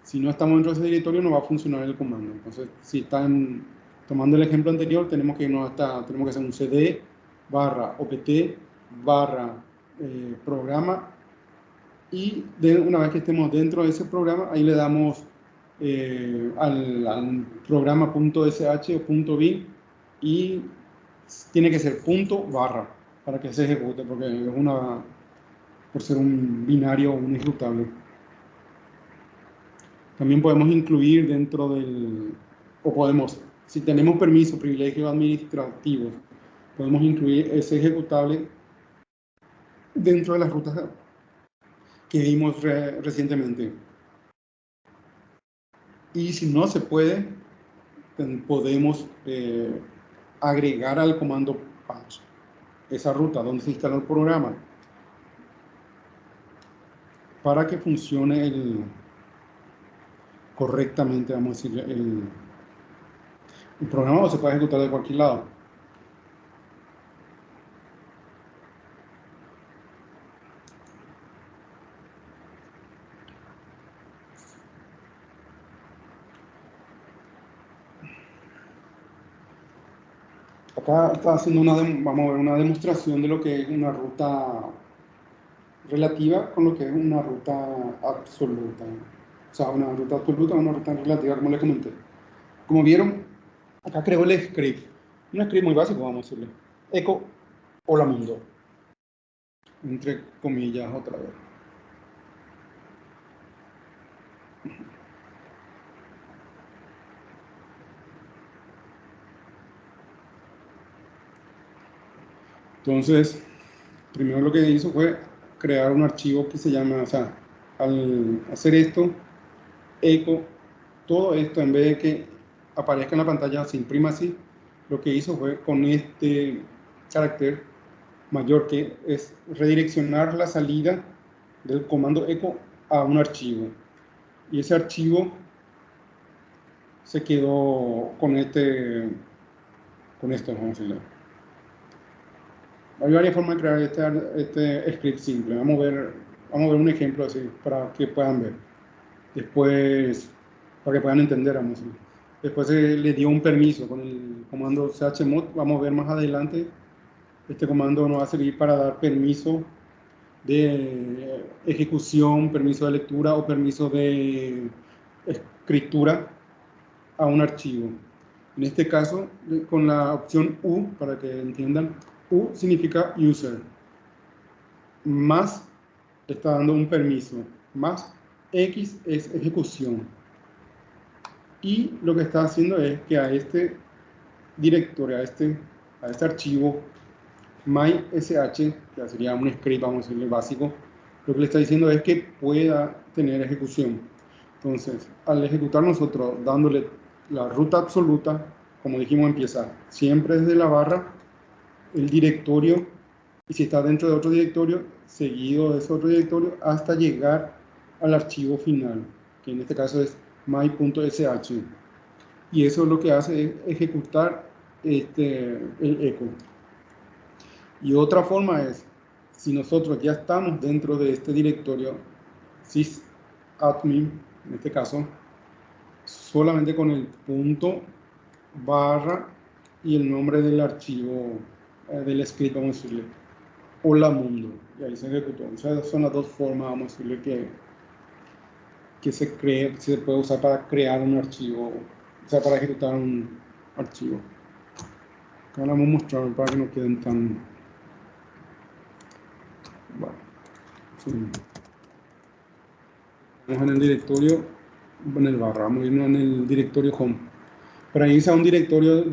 Si no estamos dentro de ese directorio, no va a funcionar el comando. Entonces, si están tomando el ejemplo anterior, tenemos que hacer un cd barra opt barra programa, y una vez que estemos dentro de ese programa, ahí le damos al programa.sh o .bin, y tiene que ser punto barra para que se ejecute, porque es por ser un binario o un ejecutable. También podemos incluir dentro si tenemos permiso, privilegios administrativos, podemos incluir ese ejecutable dentro de las rutas que vimos recientemente. Y si no se puede, podemos agregar al comando patch esa ruta donde se instala el programa para que funcione correctamente, vamos a decir, el programa, o se puede ejecutar de cualquier lado. Acá está haciendo vamos a ver una demostración de lo que es una ruta relativa con lo que es una ruta absoluta. O sea, una ruta absoluta o una ruta relativa, como les comenté. Como vieron, acá creo el script. Un script muy básico, vamos a decirle. Echo, hola mundo. Entre comillas, otra vez. Entonces, primero lo que hizo fue crear un archivo que se llama, o sea, al hacer esto, echo, todo esto, en vez de que aparezca en la pantalla, se imprima así, lo que hizo fue con este carácter mayor, que es redireccionar la salida del comando echo a un archivo. Y ese archivo se quedó con esto, vamos a decirlo. Hay varias formas de crear este script simple. Vamos a ver un ejemplo así para que puedan ver. Después, para que puedan entender, vamos a decir. Después se le dio un permiso con el comando chmod. Vamos a ver más adelante. Este comando nos va a servir para dar permiso de ejecución, permiso de lectura o permiso de escritura a un archivo. En este caso, con la opción U, para que entiendan, U significa user, más está dando un permiso, más X es ejecución. Y lo que está haciendo es que a este directorio, a este archivo mysh, que sería un script, vamos a decirle básico, lo que le está diciendo es que pueda tener ejecución. Entonces, al ejecutar nosotros dándole la ruta absoluta, como dijimos, empieza siempre desde la barra, el directorio, y si está dentro de otro directorio, seguido de ese otro directorio hasta llegar al archivo final, que en este caso es my.sh. Y eso lo que hace es ejecutar el eco. Y otra forma es, si nosotros ya estamos dentro de este directorio sysadmin, en este caso, solamente con el punto barra y el nombre del archivo del script, vamos a decirle, hola mundo, y ahí se ejecutó. O sea, esas son las dos formas, vamos a decirle, que se puede usar para crear un archivo, o sea, para ejecutar un archivo. Ahora vamos a mostrar para que no queden tan... Bueno, sí. Vamos en el directorio, en el barra, vamos a irnos en el directorio home. Para irse a un directorio,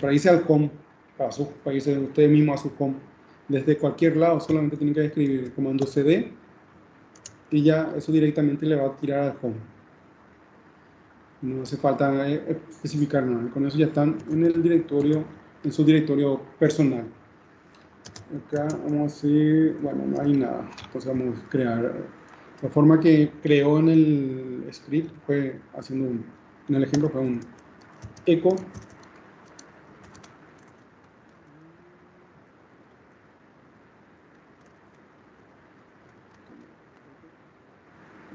para irse al home, para irse ustedes mismos a su home, desde cualquier lado, solamente tienen que escribir el comando cd y ya eso directamente le va a tirar al home. No hace falta especificar nada. Con eso ya están en el directorio, en su directorio personal. Acá vamos a decir, bueno, no hay nada. Entonces vamos a crear. La forma que creó en el script fue haciendo en el ejemplo fue un echo.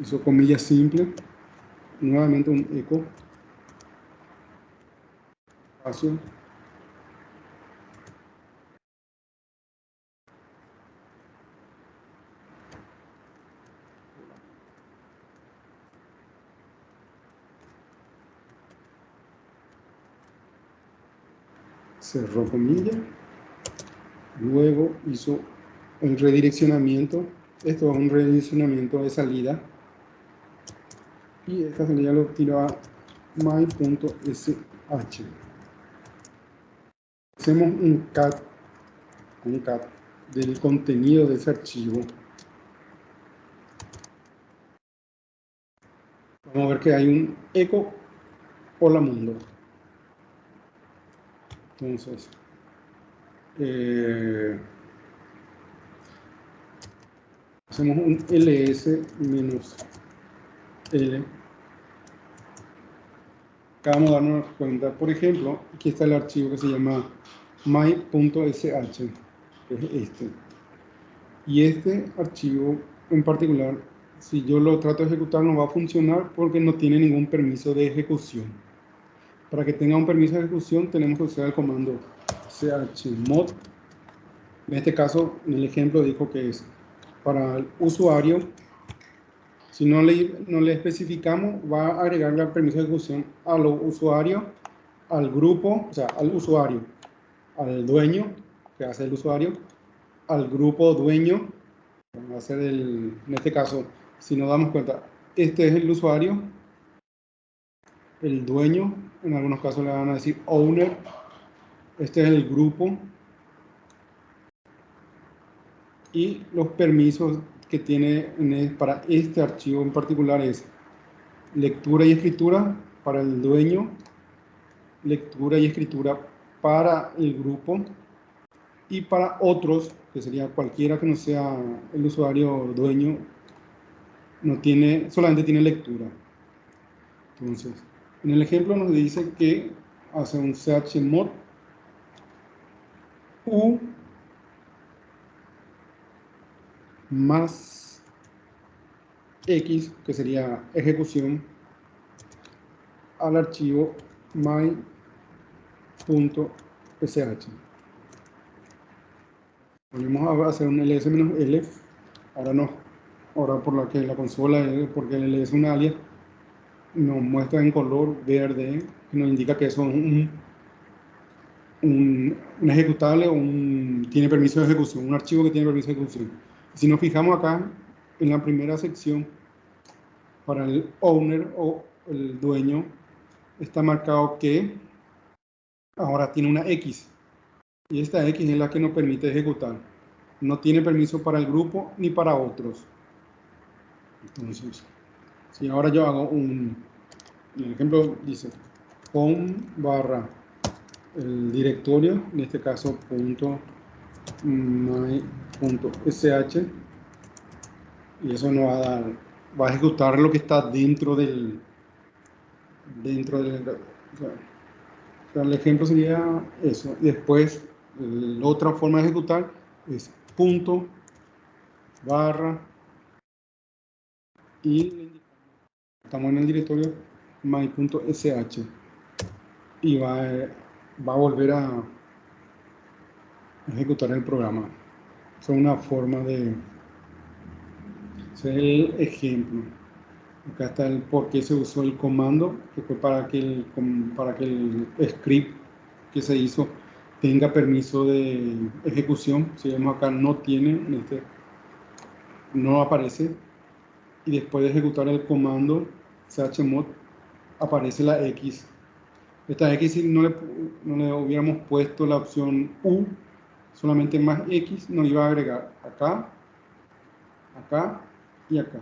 Hizo comillas simple. Nuevamente un echo. Espacio. Cerró comilla, luego hizo el redireccionamiento. Esto es un redireccionamiento de salida y esta salida lo tiró a my.sh. Hacemos un cat del contenido de ese archivo. Vamos a ver que hay un eco hola mundo. Entonces, hacemos un ls-l. Acá vamos a darnos cuenta, por ejemplo, aquí está el archivo que se llama my.sh, que es este. Y este archivo en particular, si yo lo trato de ejecutar, no va a funcionar porque no tiene ningún permiso de ejecución. Para que tenga un permiso de ejecución, tenemos que usar el comando chmod. En este caso, en el ejemplo dijo que es para el usuario. Si no le especificamos, va a agregarle el permiso de ejecución a los usuarios, al grupo, o sea, al usuario, al dueño, que hace el usuario, al grupo dueño, va a ser en este caso, si nos damos cuenta, este es el usuario, el dueño, en algunos casos le van a decir owner, este es el grupo, y los permisos que tiene para este archivo en particular es lectura y escritura para el dueño, lectura y escritura para el grupo y para otros, que sería cualquiera que no sea el usuario dueño, no tiene, solamente tiene lectura. Entonces, en el ejemplo nos dice que hace un chmod u más x, que sería ejecución, al archivo my.sh. Volvemos a hacer un ls-l. Ahora no, ahora por la que la consola, porque el ls es un alias, nos muestra en color verde, que nos indica que eso es un ejecutable o tiene permiso de ejecución, un archivo que tiene permiso de ejecución. Si nos fijamos acá, en la primera sección, para el owner o el dueño, está marcado que ahora tiene una X. Y esta X es la que nos permite ejecutar. No tiene permiso para el grupo ni para otros. Entonces, si ahora yo hago el ejemplo dice home barra el directorio, en este caso my.sh, y eso nos va a dar va a ejecutar lo que está dentro del, o sea, el ejemplo sería eso. Después, la otra forma de ejecutar es punto, barra, y estamos en el directorio my.sh y va a volver a ejecutar el programa. Es una forma de... Ese es el ejemplo. Acá está el por qué se usó el comando, que fue para que el script que se hizo tenga permiso de ejecución. Si vemos acá, no tiene, no aparece. Y después de ejecutar el comando chmod, aparece la X. Esta X, si no le hubiéramos puesto la opción U, solamente más X, nos iba a agregar acá, acá y acá.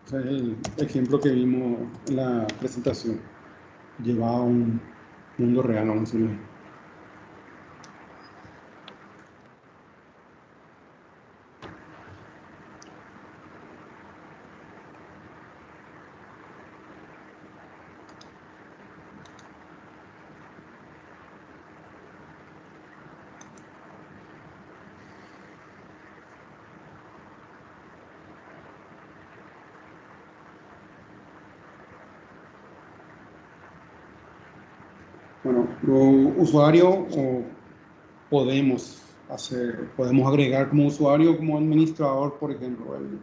Ese es el ejemplo que vimos en la presentación, llevado a un mundo real, vamos a decirlo. Bueno, los usuarios podemos agregar como usuario, como administrador, por ejemplo, vamos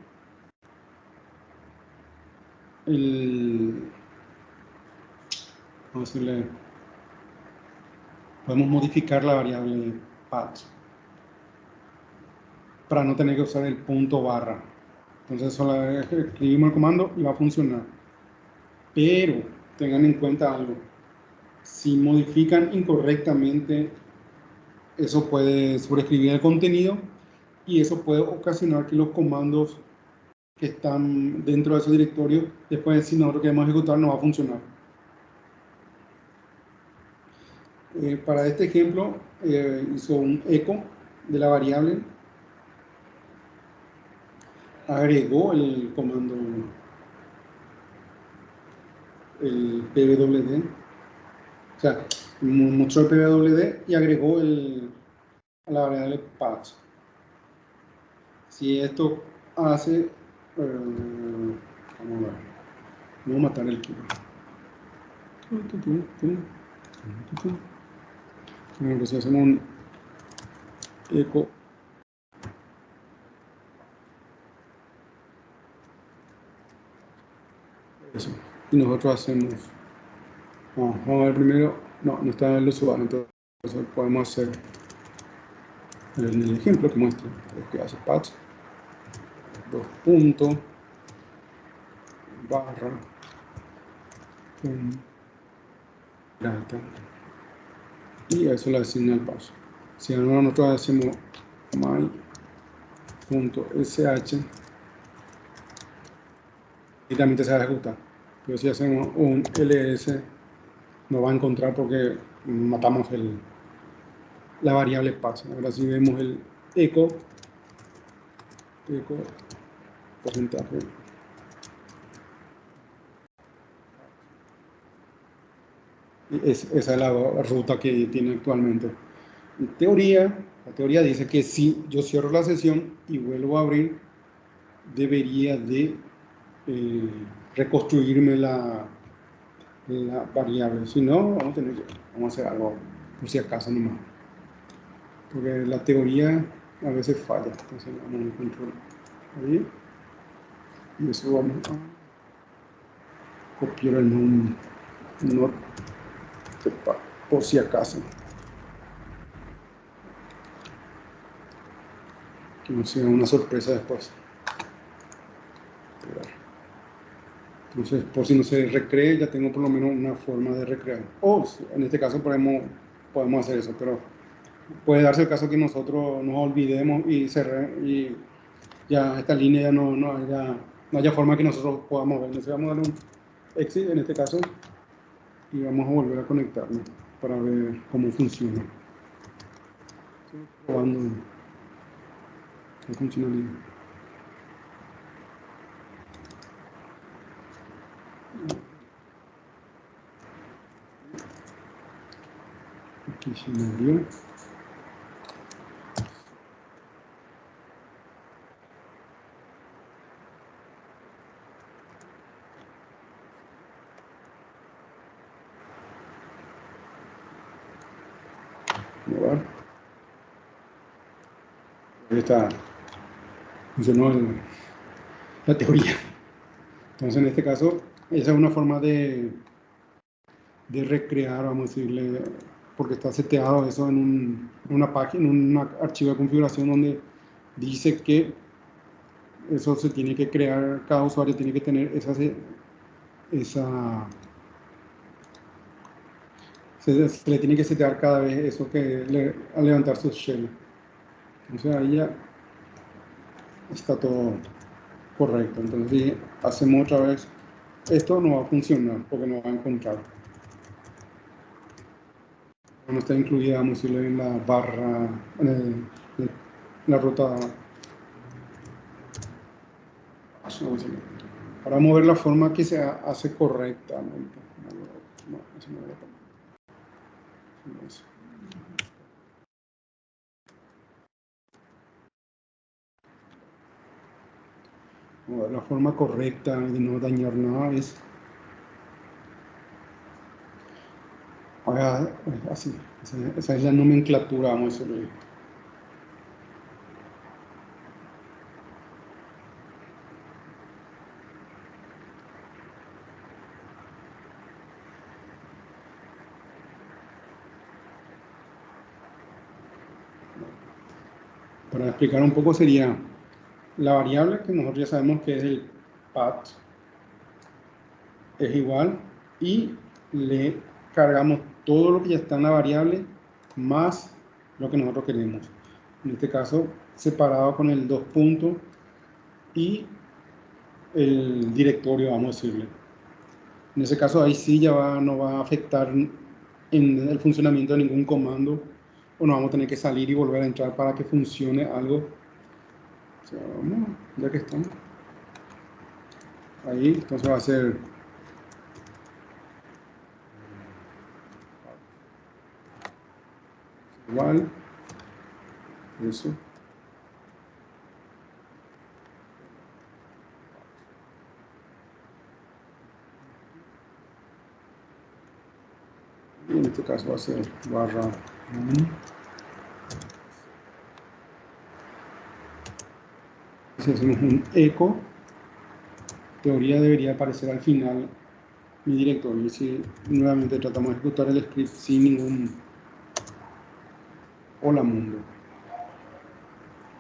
a decirle, podemos modificar la variable path para no tener que usar el punto barra. Entonces solo escribimos el comando y va a funcionar. Pero tengan en cuenta algo. Si modifican incorrectamente, eso puede sobreescribir el contenido y eso puede ocasionar que los comandos que están dentro de ese directorio, después si nosotros queremos ejecutar, no va a funcionar. Para este ejemplo, hizo un eco de la variable, agregó el comando, el pwd, o sea, mostró el pwd y agregó a la variable path. Si esto hace, vamos a ver, vamos a matar el key. Bueno, si hacemos un eco, eso, y nosotros hacemos, vamos a ver primero, no está el usuario, entonces podemos hacer el ejemplo que muestra, que hace patch, 2 puntos, barra, data, y eso le asigna el paso. Si ahora nosotros hacemos my.sh, y también se va a ejecutar. Pero si hacemos un ls, no va a encontrar porque matamos la variable paso. Ahora si vemos el eco porcentaje, esa es la ruta que tiene actualmente. En teoría, la teoría dice que si yo cierro la sesión y vuelvo a abrir, debería de reconstruirme la variable. Si no, vamos a hacer algo por si acaso nomás. Porque la teoría a veces falla. Entonces vamos a control ahí. Y eso vamos a copiar el nombre. No, por si acaso. Que no sea una sorpresa después. Entonces, por si no se recree, ya tengo por lo menos una forma de recrear. O en este caso podemos hacer eso, pero puede darse el caso que nosotros nos olvidemos y y ya esta línea ya no haya forma que nosotros podamos ver. Entonces vamos a darle un exit en este caso y vamos a volver a conectarnos para ver cómo funciona. Estoy probando la funcionalidad. Aquí se me abrió. Ahí está, funcionó la teoría. Entonces, en este caso, esa es una forma de recrear, vamos a decirle, porque está seteado eso en una página, en un archivo de configuración donde dice que eso se tiene que crear, cada usuario tiene que tener se le tiene que setear cada vez eso al levantar su shell. Entonces ahí ya está todo correcto. Entonces si hacemos otra vez, esto no va a funcionar porque no va a encontrar. No está incluida, vamos a decirle, en la barra, en la ruta. Para mover la forma que se hace correctamente. No, eso no lo pongo. Mover la forma correcta de no dañar nada es así. Esa es la nomenclatura, vamos a decirlo. Para explicar un poco sería la variable que nosotros ya sabemos que es el path, es igual, y le cargamos todo lo que ya está en la variable más lo que nosotros queremos. En este caso, separado con el 2 puntos y el directorio, vamos a decirle. En ese caso, ahí sí ya no va a afectar en el funcionamiento de ningún comando, o no vamos a tener que salir y volver a entrar para que funcione algo. O sea, vamos, ya que estamos ahí, entonces va a ser igual, eso. Y en este caso va a ser barra. Si hacemos un eco, teoría debería aparecer al final mi directorio. Y si nuevamente tratamos de ejecutar el script sin ningún hola mundo.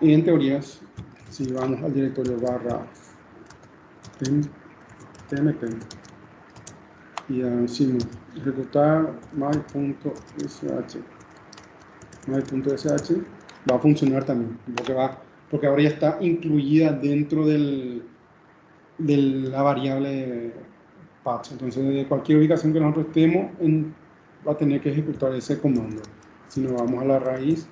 Y en teorías, si vamos al directorio barra tmp y decimos ejecutar my.sh, va a funcionar también, porque ahora ya está incluida dentro de la variable path. Entonces, de cualquier ubicación que nosotros estemos, va a tener que ejecutar ese comando. Si nos vamos a la raíz,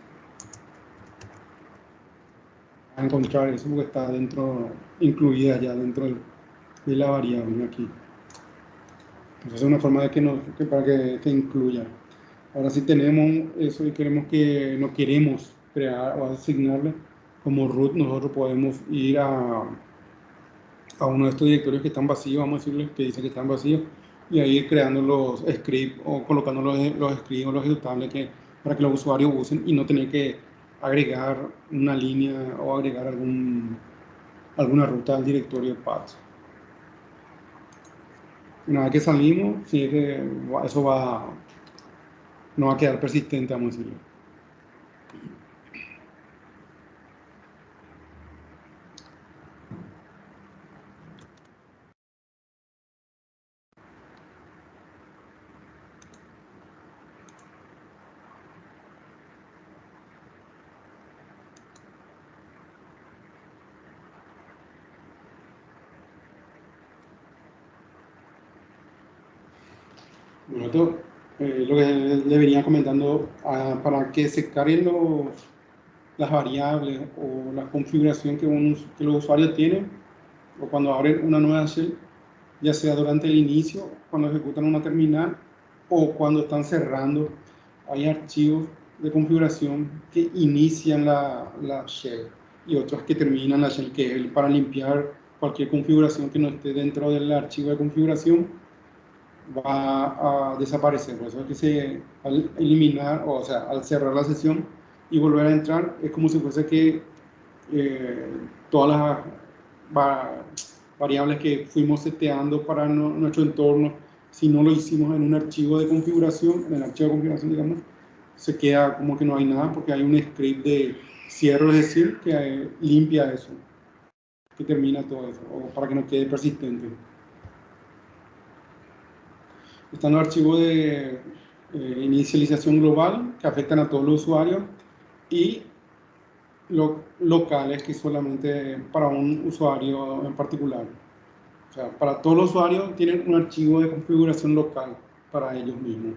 a encontrar eso porque está incluida ya dentro de la variable aquí. Entonces es una forma de para que incluya. Ahora si tenemos eso y no queremos crear o asignarle como root, nosotros podemos ir a uno de estos directorios que están vacíos, vamos a decirles que dice que están vacíos, y ahí ir creando los scripts o colocando los scripts o los ejecutables para que los usuarios usen y no tener que agregar una línea o agregar alguna ruta al directorio path. Una vez que salimos, sí, eso no va a quedar persistente, vamos a decirlo. Bueno, lo que le venía comentando, para que se carguen las variables o la configuración que los usuarios tienen, o cuando abren una nueva shell, ya sea durante el inicio, cuando ejecutan una terminal, o cuando están cerrando. Hay archivos de configuración que inician la shell y otros que terminan la shell, que es para limpiar cualquier configuración que no esté dentro del archivo de configuración, va a desaparecer. Por eso es que al eliminar, o sea, al cerrar la sesión y volver a entrar, es como si fuese que todas las variables que fuimos seteando para nuestro entorno, si no lo hicimos en un archivo de configuración, en el archivo de configuración, digamos, se queda como que no hay nada, porque hay un script de cierre, es decir, que limpia eso, que termina todo eso, o para que no quede persistente. Están los archivos de inicialización global, que afectan a todos los usuarios, y locales, que solamente para un usuario en particular. O sea, para todos los usuarios tienen un archivo de configuración local para ellos mismos.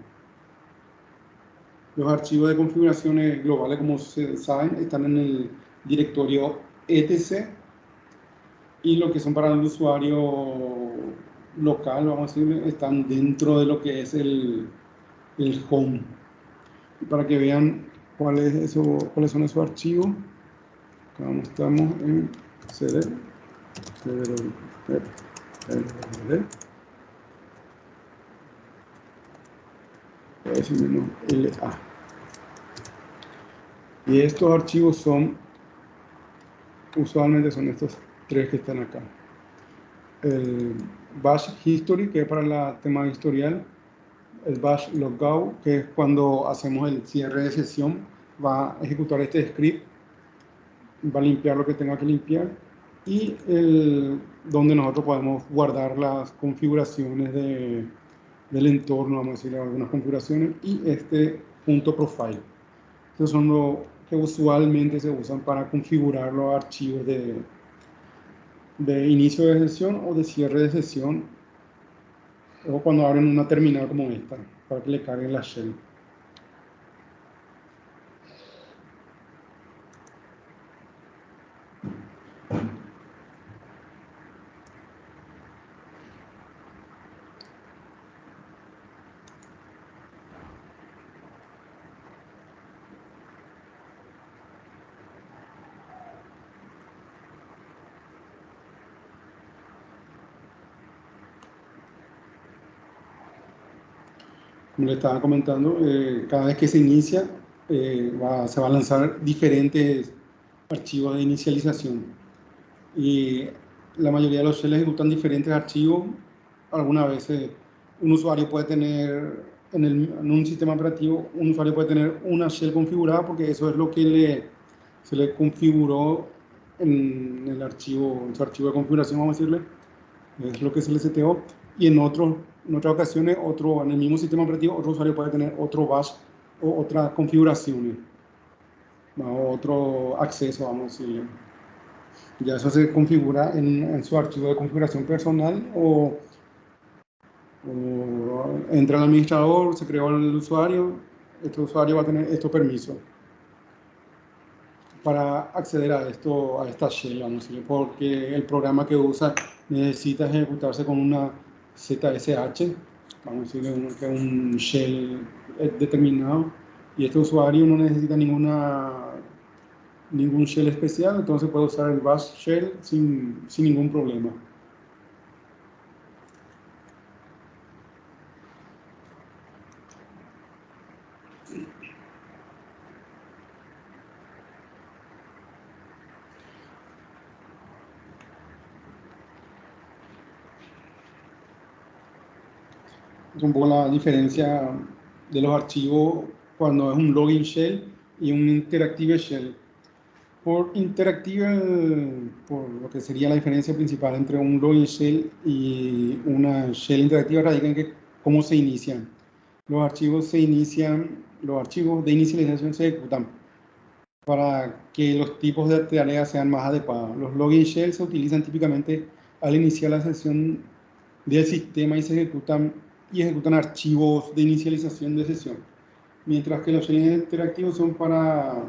Los archivos de configuraciones globales, como se saben, están en el directorio etc, y lo que son para el usuario local, vamos a decir, están dentro de lo que es el home. Y para que vean cuáles son esos archivos, acá estamos en cd, LA. Y estos archivos usualmente son estos tres que están acá. El bash history, que es para el tema historial. El bash logout, que es cuando hacemos el cierre de sesión, va a ejecutar este script, va a limpiar lo que tenga que limpiar, y donde nosotros podemos guardar las configuraciones del entorno, vamos a decir, algunas configuraciones, y este punto profile. Estos son los que usualmente se usan para configurar los archivos de inicio de sesión o de cierre de sesión, o cuando abren una terminal como esta, para que le carguen la shell. Como le estaba comentando, cada vez que se inicia, se va a lanzar diferentes archivos de inicialización. Y la mayoría de los shells ejecutan diferentes archivos. Algunas veces un usuario puede tener, en un sistema operativo, un usuario puede tener una shell configurada, porque eso es lo que se le configuró en el archivo, en su archivo de configuración, vamos a decirle, es lo que se le seteó. Y en otras ocasiones, en el mismo sistema operativo, otro usuario puede tener otro bash o otras configuraciones, o otro acceso, vamos a decirle. Ya eso se configura en su archivo de configuración personal, o entra el administrador, se creó el usuario, este usuario va a tener estos permisos para acceder a esta shell, vamos a decirle, porque el programa que usa necesita ejecutarse con una ZSH, vamos a decirle, un shell determinado, y este usuario no necesita ningún shell especial, entonces puede usar el bash shell sin ningún problema. Es un poco la diferencia de los archivos cuando es un login shell y un interactive shell. Por lo que sería la diferencia principal entre un login shell y una shell interactiva, radica en que cómo se inician. Los archivos de inicialización se ejecutan para que los tipos de tareas sean más adecuados. Los login shells se utilizan típicamente al iniciar la sesión del sistema y ejecutan archivos de inicialización de sesión, mientras que los shells interactivos son para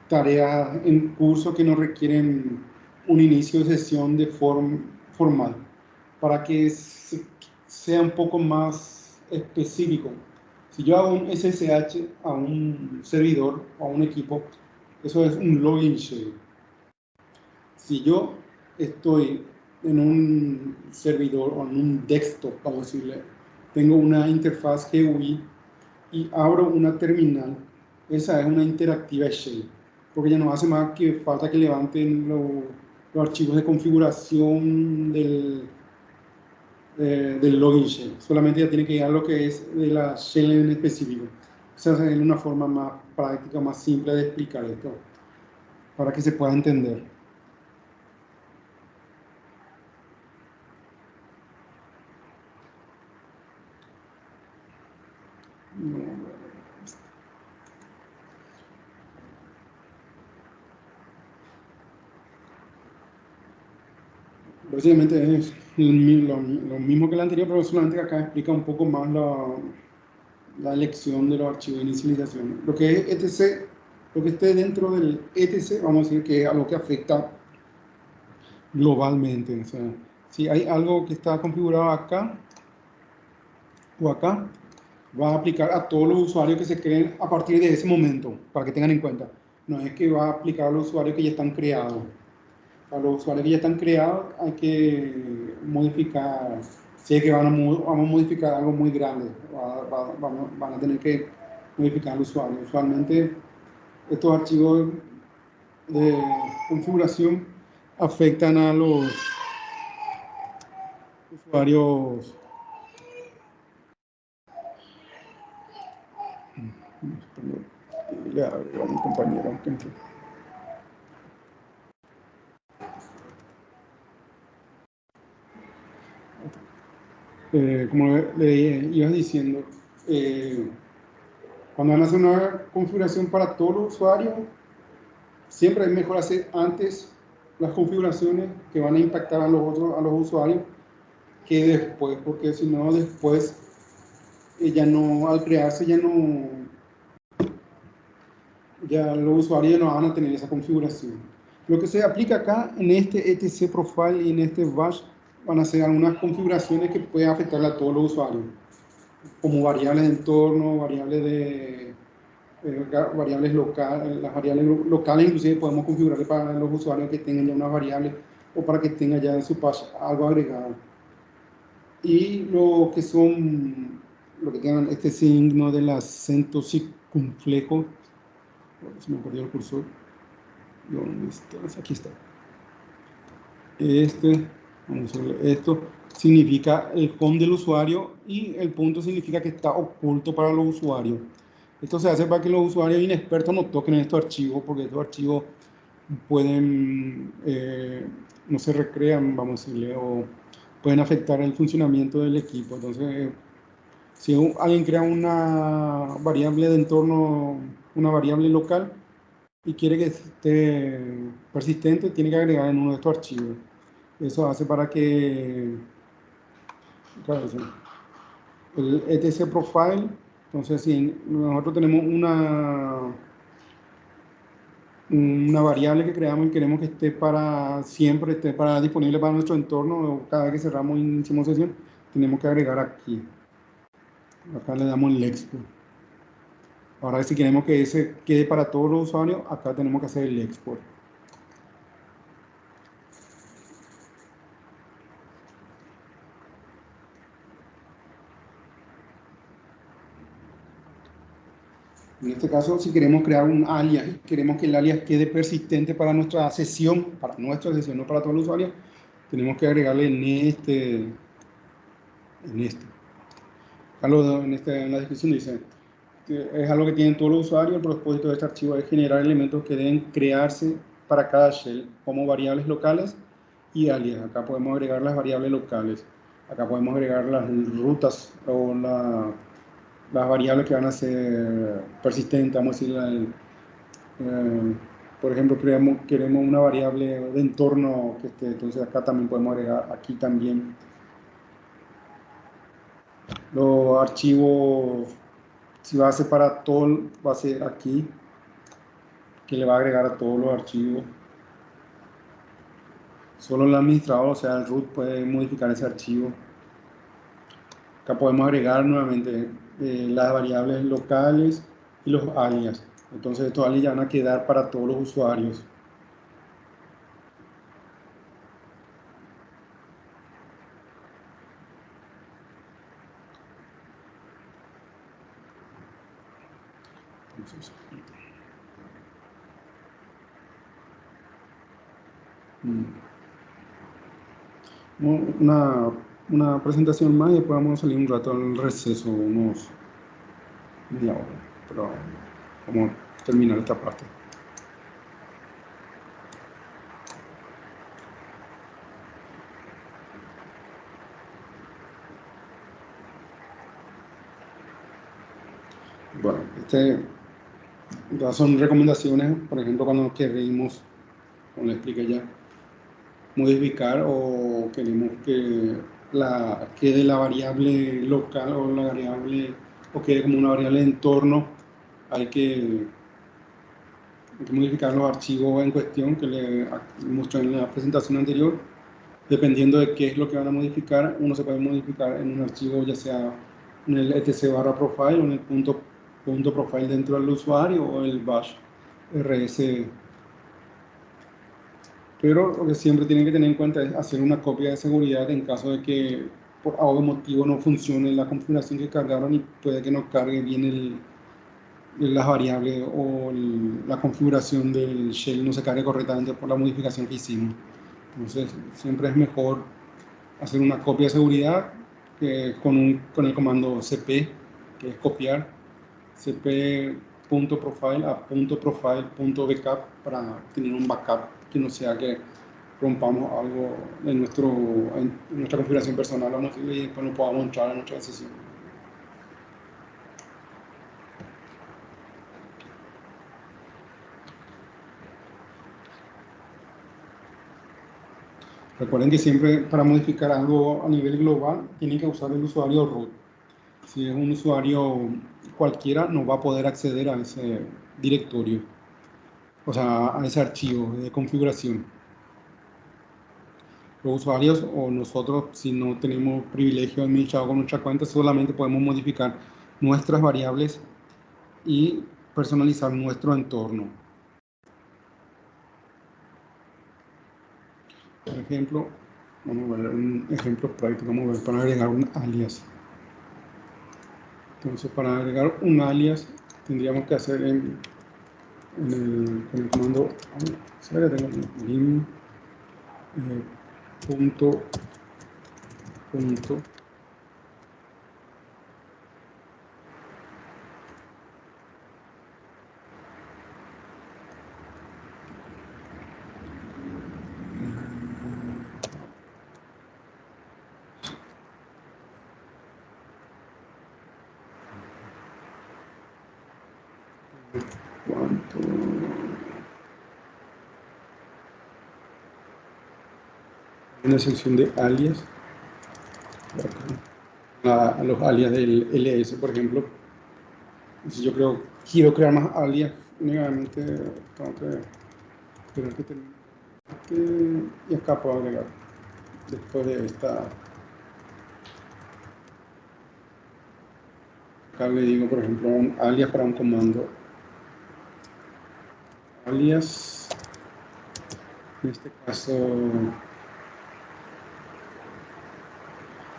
tareas en curso que no requieren un inicio de sesión de formal, para que sea un poco más específico. Si yo hago un SSH a un servidor o a un equipo, eso es un login share. Si yo estoy en un servidor o en un desktop, vamos a decirle, tengo una interfaz GUI y abro una terminal, esa es una interactiva shell, porque ya no hace más que falta que levanten los archivos de configuración del login shell. Solamente ya tiene que llegar lo que es de la shell en específico. Esa es una forma más práctica, más simple de explicar esto, para que se pueda entender. Básicamente es lo mismo que el anterior, pero solamente que acá explica un poco más la elección de los archivos de inicialización. Lo que es etc, lo que esté dentro del etc, vamos a decir que es algo que afecta globalmente. O sea, si hay algo que está configurado acá o acá, va a aplicar a todos los usuarios que se creen a partir de ese momento, para que tengan en cuenta. No es que va a aplicar a los usuarios que ya están creados. A los usuarios que ya están creados hay que modificar. Si es que vamos a modificar algo muy grande, van a tener que modificar al usuario. Usualmente estos archivos de configuración afectan a los usuarios. Le agrego a mi compañero. Como le iba diciendo, cuando van a hacer una configuración para todos los usuarios, siempre es mejor hacer antes las configuraciones que van a impactar a los usuarios que después, porque si no después ya no, al crearse ya los usuarios no van a tener esa configuración. Lo que se aplica acá en este etc profile y en este bash van a ser algunas configuraciones que pueden afectar a todos los usuarios, como variables de entorno, variables locales. Las variables locales inclusive podemos configurar para los usuarios que tengan ya una variable o para que tengan ya en su bash algo agregado. Y lo que tengan este signo del acento circunflejo, se me perdió el cursor. ¿Dónde estás? Aquí está. Vamos a ver, esto significa el home del usuario y el punto significa que está oculto para los usuarios. Esto se hace para que los usuarios inexpertos no toquen estos archivos, porque estos archivos pueden, no se recrean, vamos a decirle, o pueden afectar el funcionamiento del equipo. Entonces, si alguien crea una variable de entorno, una variable local, y quiere que esté persistente, tiene que agregar en uno de estos archivos. Eso hace para que, claro, el etc profile, entonces si nosotros tenemos una variable que creamos y queremos que esté para siempre, esté disponible para nuestro entorno, cada vez que cerramos y iniciamos sesión, tenemos que agregar aquí. Acá le damos el export. Ahora, si queremos que ese quede para todos los usuarios, acá tenemos que hacer el export. En este caso, si queremos crear un alias, queremos que el alias quede persistente para nuestra sesión, no para todos los usuarios, tenemos que agregarle en este. En la descripción dice, que es algo que tienen todos los usuarios. El propósito de este archivo es generar elementos que deben crearse para cada shell, como variables locales y alias. Acá podemos agregar las variables locales. Acá podemos agregar las rutas o las variables que van a ser persistentes, vamos a decir, por ejemplo, queremos una variable de entorno que esté, entonces acá también podemos agregar, aquí también los archivos. Si va a ser para todo, va a ser aquí. que le va a agregar a todos los archivos. Solo el administrador, o sea, el root, puede modificar ese archivo. Acá podemos agregar nuevamente las variables locales y los alias. Entonces estos alias ya van a quedar para todos los usuarios. Una presentación más y después vamos a salir un rato al receso, unos media hora, pero vamos a terminar esta parte. Bueno, estas son recomendaciones, por ejemplo, cuando queremos, como le expliqué ya, modificar o queremos que quede la variable local o la variable o quede como una variable de entorno, hay que modificar los archivos en cuestión que le mostré en la presentación anterior. Dependiendo de qué es lo que van a modificar, uno se puede modificar en un archivo, ya sea en el etc/profile o en el punto profile dentro del usuario o el bash rs. Pero lo que siempre tienen que tener en cuenta es hacer una copia de seguridad en caso de que por algún motivo no funcione la configuración que cargaron y puede que no cargue bien las variables o la configuración del shell no se cargue correctamente por la modificación que hicimos. Entonces siempre es mejor hacer una copia de seguridad con el comando cp, que es copiar, cp.profile a .profile.backup para tener un backup que no sea que rompamos algo en nuestra configuración personal y después no podamos entrar en nuestra sesión. Recuerden que siempre para modificar algo a nivel global tienen que usar el usuario root. Si es un usuario cualquiera, no va a poder acceder a ese directorio, o sea, a ese archivo de configuración. Los usuarios o nosotros, si no tenemos privilegio administrado con nuestra cuenta, solamente podemos modificar nuestras variables y personalizar nuestro entorno. Por ejemplo, vamos a ver un ejemplo práctico, vamos a ver para agregar un alias. Entonces, para agregar un alias, tendríamos que hacer con el comando lim punto en la sección de alias, a los alias del ls, por ejemplo. Si yo quiero crear más alias, nuevamente tengo que tener que terminar y acá puedo agregar después de esta. Acá le digo, por ejemplo, un alias para un comando. Alias, en este caso,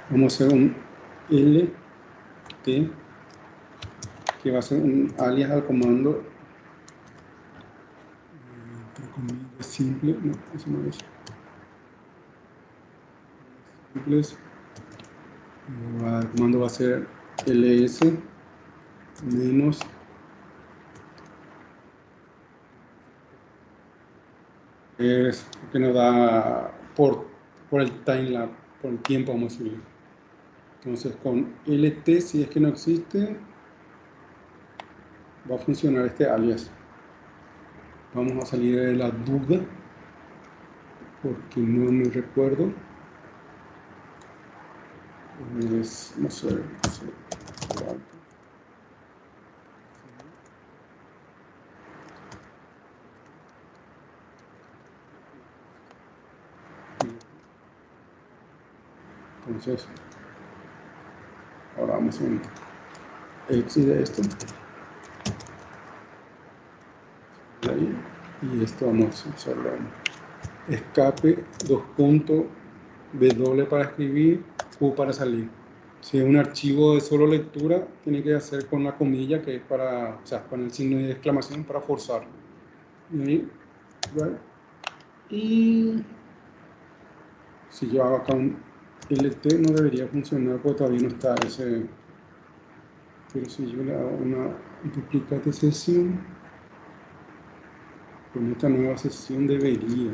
vamos a hacer un lt, que va a ser un alias al comando, entre comillas, simple, no, eso no es. Simples, el comando va a ser ls menos es que nos da por el timelapse, por el tiempo, vamos a subir. Entonces con lt, si es que no existe, va a funcionar este alias. Vamos a salir de la duda porque no me recuerdo. No sé. Entonces, ahora vamos a un exit de esto. Ahí, y esto vamos a usarlo. Escape, W para escribir, Q para salir. Si es un archivo de solo lectura, tiene que hacer con la comilla, que es para, o sea, con el signo de exclamación para forzar. Y, ¿vale? Y si yo hago acá un LT, no debería funcionar porque todavía no está ese. Pero si yo le hago una duplicate sesión, con esta nueva sesión debería.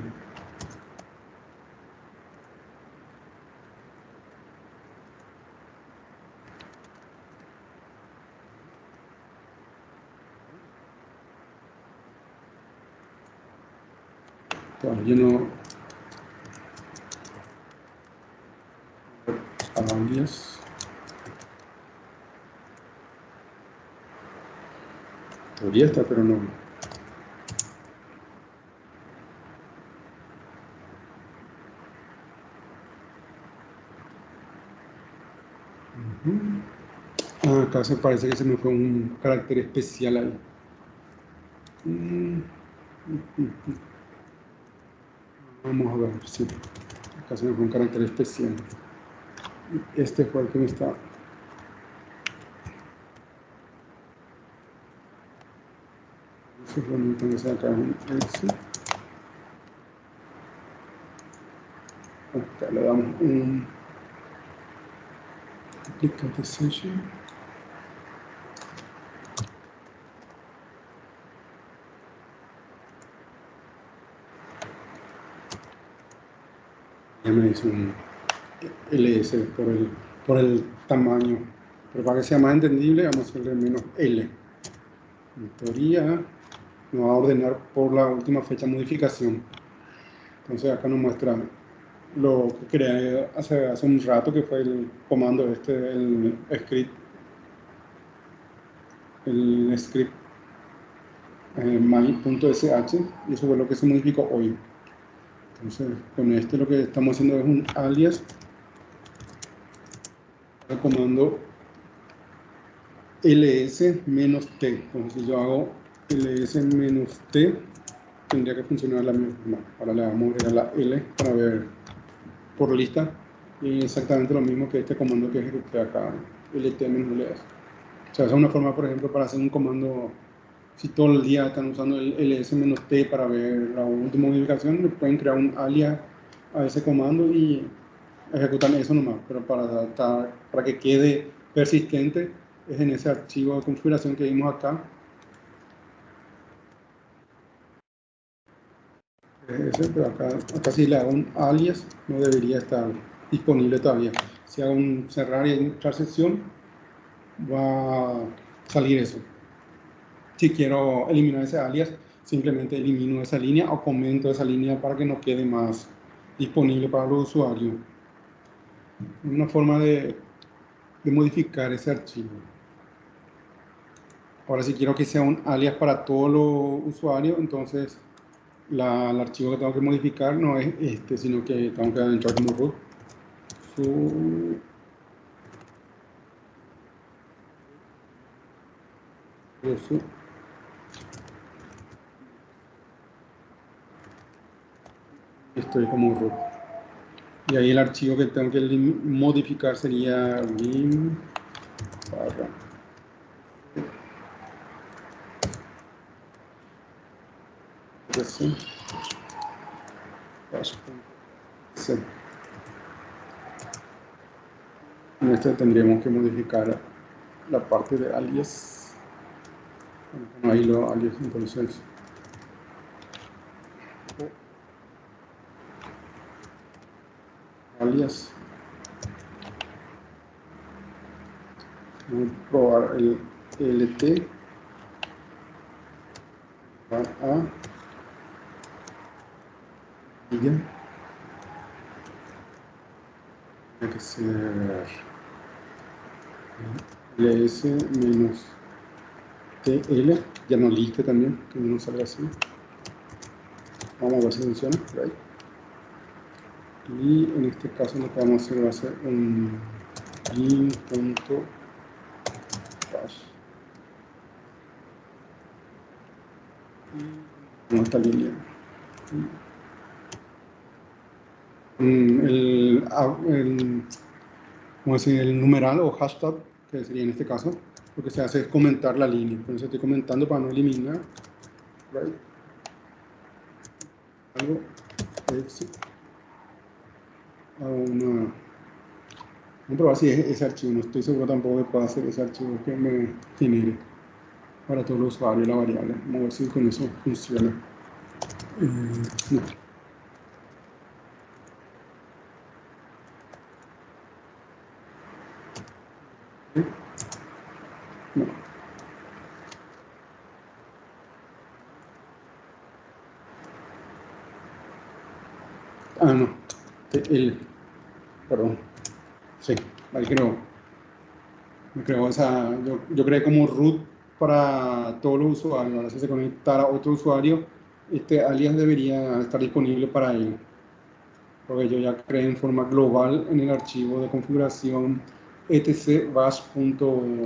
Todavía no. Alias. Todavía está, pero no. Acá se parece que se me fue un carácter especial ahí. Vamos a ver, sí. Acá se me fue un carácter especial. Este fue el que me está. Eso fue lo que tengo que sacar un exit. Acá le damos un duplicate session. Ya me hizo un ls por el tamaño, pero para que sea más entendible vamos a hacerle menos L. En teoría nos va a ordenar por la última fecha de modificación. Entonces acá nos muestra lo que creé hace un rato, que fue el comando el script my.sh, y eso fue lo que se modificó hoy. Entonces con lo que estamos haciendo es un alias al comando ls-t. Entonces si yo hago ls-t, tendría que funcionar la misma forma. Ahora le vamos a agregar la L para ver por lista, y exactamente lo mismo que este comando que ejecuté acá, lt-ls. O sea, esa es una forma, por ejemplo, para hacer un comando. Si todo el día están usando el ls-t para ver la última modificación, le pueden crear un alias a ese comando y ejecutan eso nomás. Pero para que quede persistente, es en ese archivo de configuración que vimos acá. Pero acá si le hago un alias, no debería estar disponible todavía. Si hago un cerrar y entrar sesión, va a salir eso. Si quiero eliminar ese alias, simplemente elimino esa línea o comento esa línea para que no quede más disponible para los usuarios. Una forma de modificar ese archivo. Ahora, si quiero que sea un alias para todos los usuarios, entonces el archivo que tengo que modificar no es este, sino que tengo que entrar como root. Estoy como root. Y ahí el archivo que tengo que modificar sería vim barra en este tendríamos que modificar la parte de alias. Ahí los alias, entonces alias. Voy a probar el lt a tiene que ser ls-tl, ya no liste también, que no salga así. Vamos a ver si funciona. Right. Y en este caso lo que vamos a hacer va a ser un link.bash. Y esta línea. El numeral o hashtag, que sería en este caso, lo que se hace es comentar la línea. Entonces estoy comentando para no eliminar. Right. Algo exit. Vamos a probar si es ese archivo. No estoy seguro tampoco que pueda hacer ese archivo que me genere para todos los usuarios la variable. Vamos a ver si con eso funciona. No. No. No. Perdón. Sí, ahí creo. Yo creé como root para todos los usuarios. Ahora si se conectara a otro usuario, este alias debería estar disponible para él. Porque yo ya creé en forma global en el archivo de configuración etc bash.rc.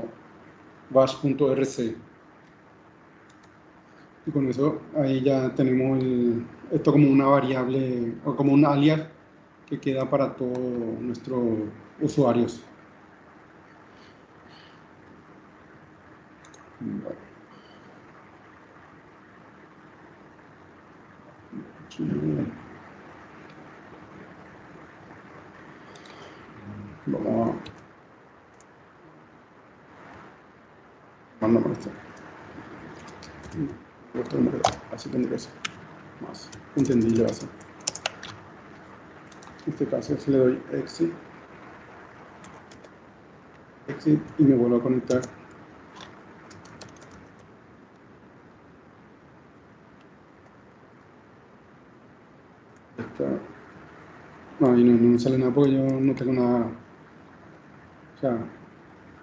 Y con eso ahí ya tenemos esto como una variable o como un alias que queda para todos nuestros usuarios. Vamos a mandar esto. Así tendría que ser más entendible. Así. En este caso, si le doy exit y me vuelvo a conectar. No, y no me sale nada porque yo no tengo nada. O sea,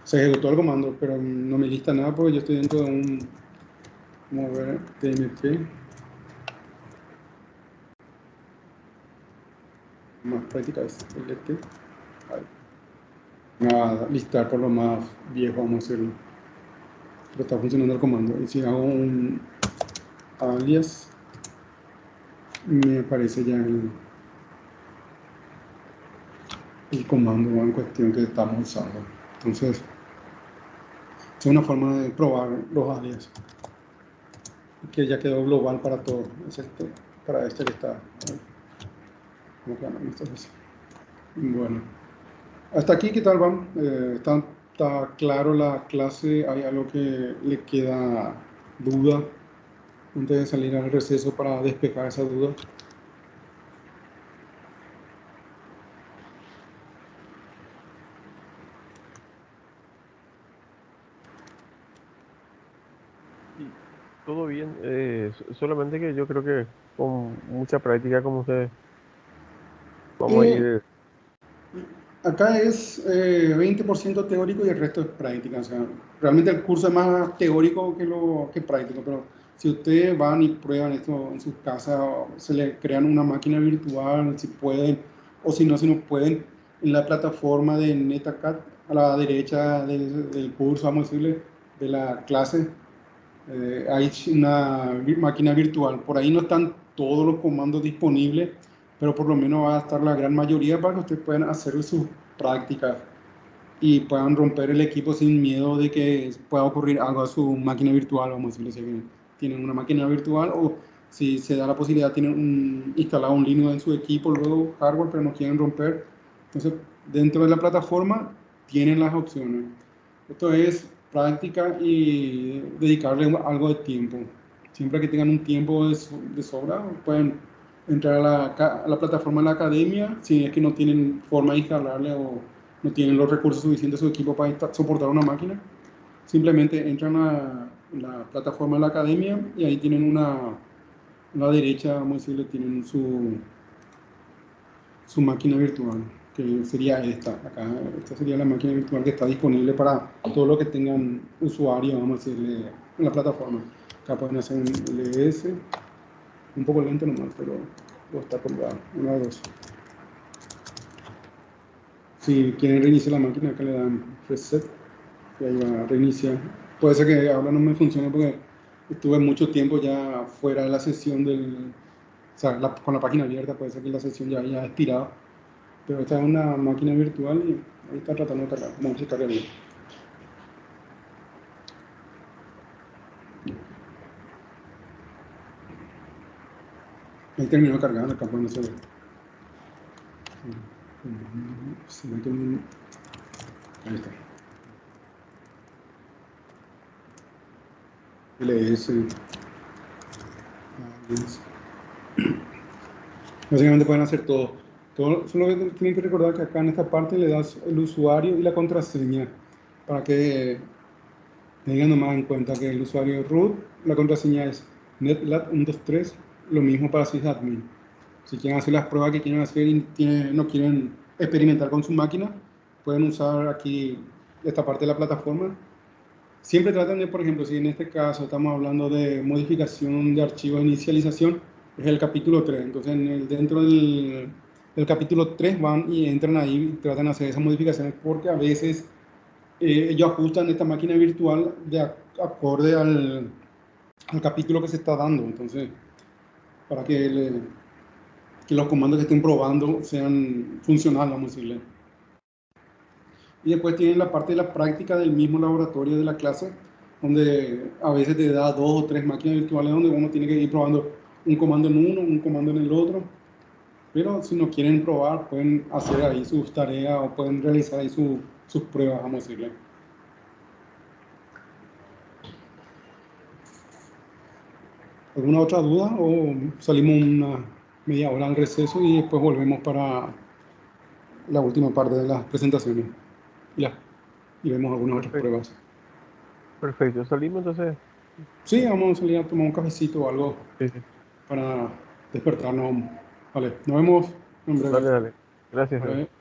se ejecutó el comando, pero no me lista nada porque yo estoy dentro de un mover tmp. Más práctica es el este. Me va a listar por lo más viejo, vamos a decirlo. Pero está funcionando el comando. Y si hago un alias, me aparece ya el comando en cuestión que estamos usando. Entonces, es una forma de probar los alias. Que ya quedó global para todo, excepto para este que está. ¿Cómo que llaman estas? Bueno, hasta aquí, ¿qué tal van? ¿Está claro la clase? ¿Hay algo que le queda duda antes de salir al receso para despejar esa duda? Y todo bien, solamente que yo creo que con mucha práctica, como ustedes, vamos a Eh, ir. Acá es 20% teórico y el resto es práctica. O sea, realmente el curso es más teórico que práctico, pero si ustedes van y prueban esto en sus casas, se le crean una máquina virtual, si pueden, o si no pueden, en la plataforma de NetAcad, a la derecha del curso, vamos a decirle, de la clase, hay una máquina virtual. Por ahí no están todos los comandos disponibles, pero por lo menos va a estar la gran mayoría para que ustedes puedan hacer sus prácticas y puedan romper el equipo sin miedo de que pueda ocurrir algo a su máquina virtual, vamos a decirle, si tienen una máquina virtual o si se da la posibilidad, tienen instalado un Linux en su equipo, luego hardware, pero no quieren romper. Entonces, dentro de la plataforma tienen las opciones. Esto es práctica y dedicarle algo de tiempo. Siempre que tengan un tiempo de sobra, pueden entrar a la plataforma de la academia, si es que no tienen forma de instalarle o no tienen los recursos suficientes en su equipo para soportar una máquina. Simplemente entran a la plataforma de la academia y ahí tienen a la derecha, vamos a decirle, tienen su máquina virtual, que sería esta. Acá, esta sería la máquina virtual que está disponible para todos los que tengan usuario, vamos a decirle, en la plataforma. Acá pueden hacer un LS, un poco lento nomás, pero está colgado, una de dos. Si quieren reiniciar la máquina, acá le dan reset y ahí va a reiniciar. Puede ser que ahora no me funcione porque estuve mucho tiempo ya fuera de la sesión o sea, con la página abierta, puede ser que la sesión ya haya expirado. Pero esta es una máquina virtual y ahí está tratando de cargar. Vamos a ver si carga bien. Ahí terminó de cargar, acá no se ve. Ahí está. LS. Básicamente pueden hacer todo. Solo que tienen que recordar que acá en esta parte le das el usuario y la contraseña para que tengan nomás en cuenta que el usuario es root, la contraseña es netlat123, lo mismo para sysadmin. Si quieren hacer las pruebas que quieren hacer y no quieren experimentar con su máquina, pueden usar aquí esta parte de la plataforma. Siempre traten de, por ejemplo, si en este caso estamos hablando de modificación de archivos de inicialización, es el capítulo 3. Entonces, dentro del capítulo 3 van y entran ahí y tratan de hacer esas modificaciones porque a veces ellos ajustan esta máquina virtual de acorde al capítulo que se está dando. Entonces, para que los comandos que estén probando sean funcionales, vamos a decirle. Y después tienen la parte de la práctica del mismo laboratorio de la clase, donde a veces te da 2 o 3 máquinas virtuales donde uno tiene que ir probando un comando en uno, un comando en el otro. Pero si no quieren probar, pueden hacer ahí sus tareas o pueden realizar ahí sus pruebas, vamos a decirle. ¿Alguna otra duda o salimos una media hora al receso y después volvemos para la última parte de las presentaciones y vemos algunas otras Perfecto, pruebas? perfecto. Salimos entonces. Sí, vamos a salir a tomar un cafecito o algo Sí, sí. para despertarnos. Vale, nos vemos en breve. Dale, dale. Gracias, Sebas. Vale.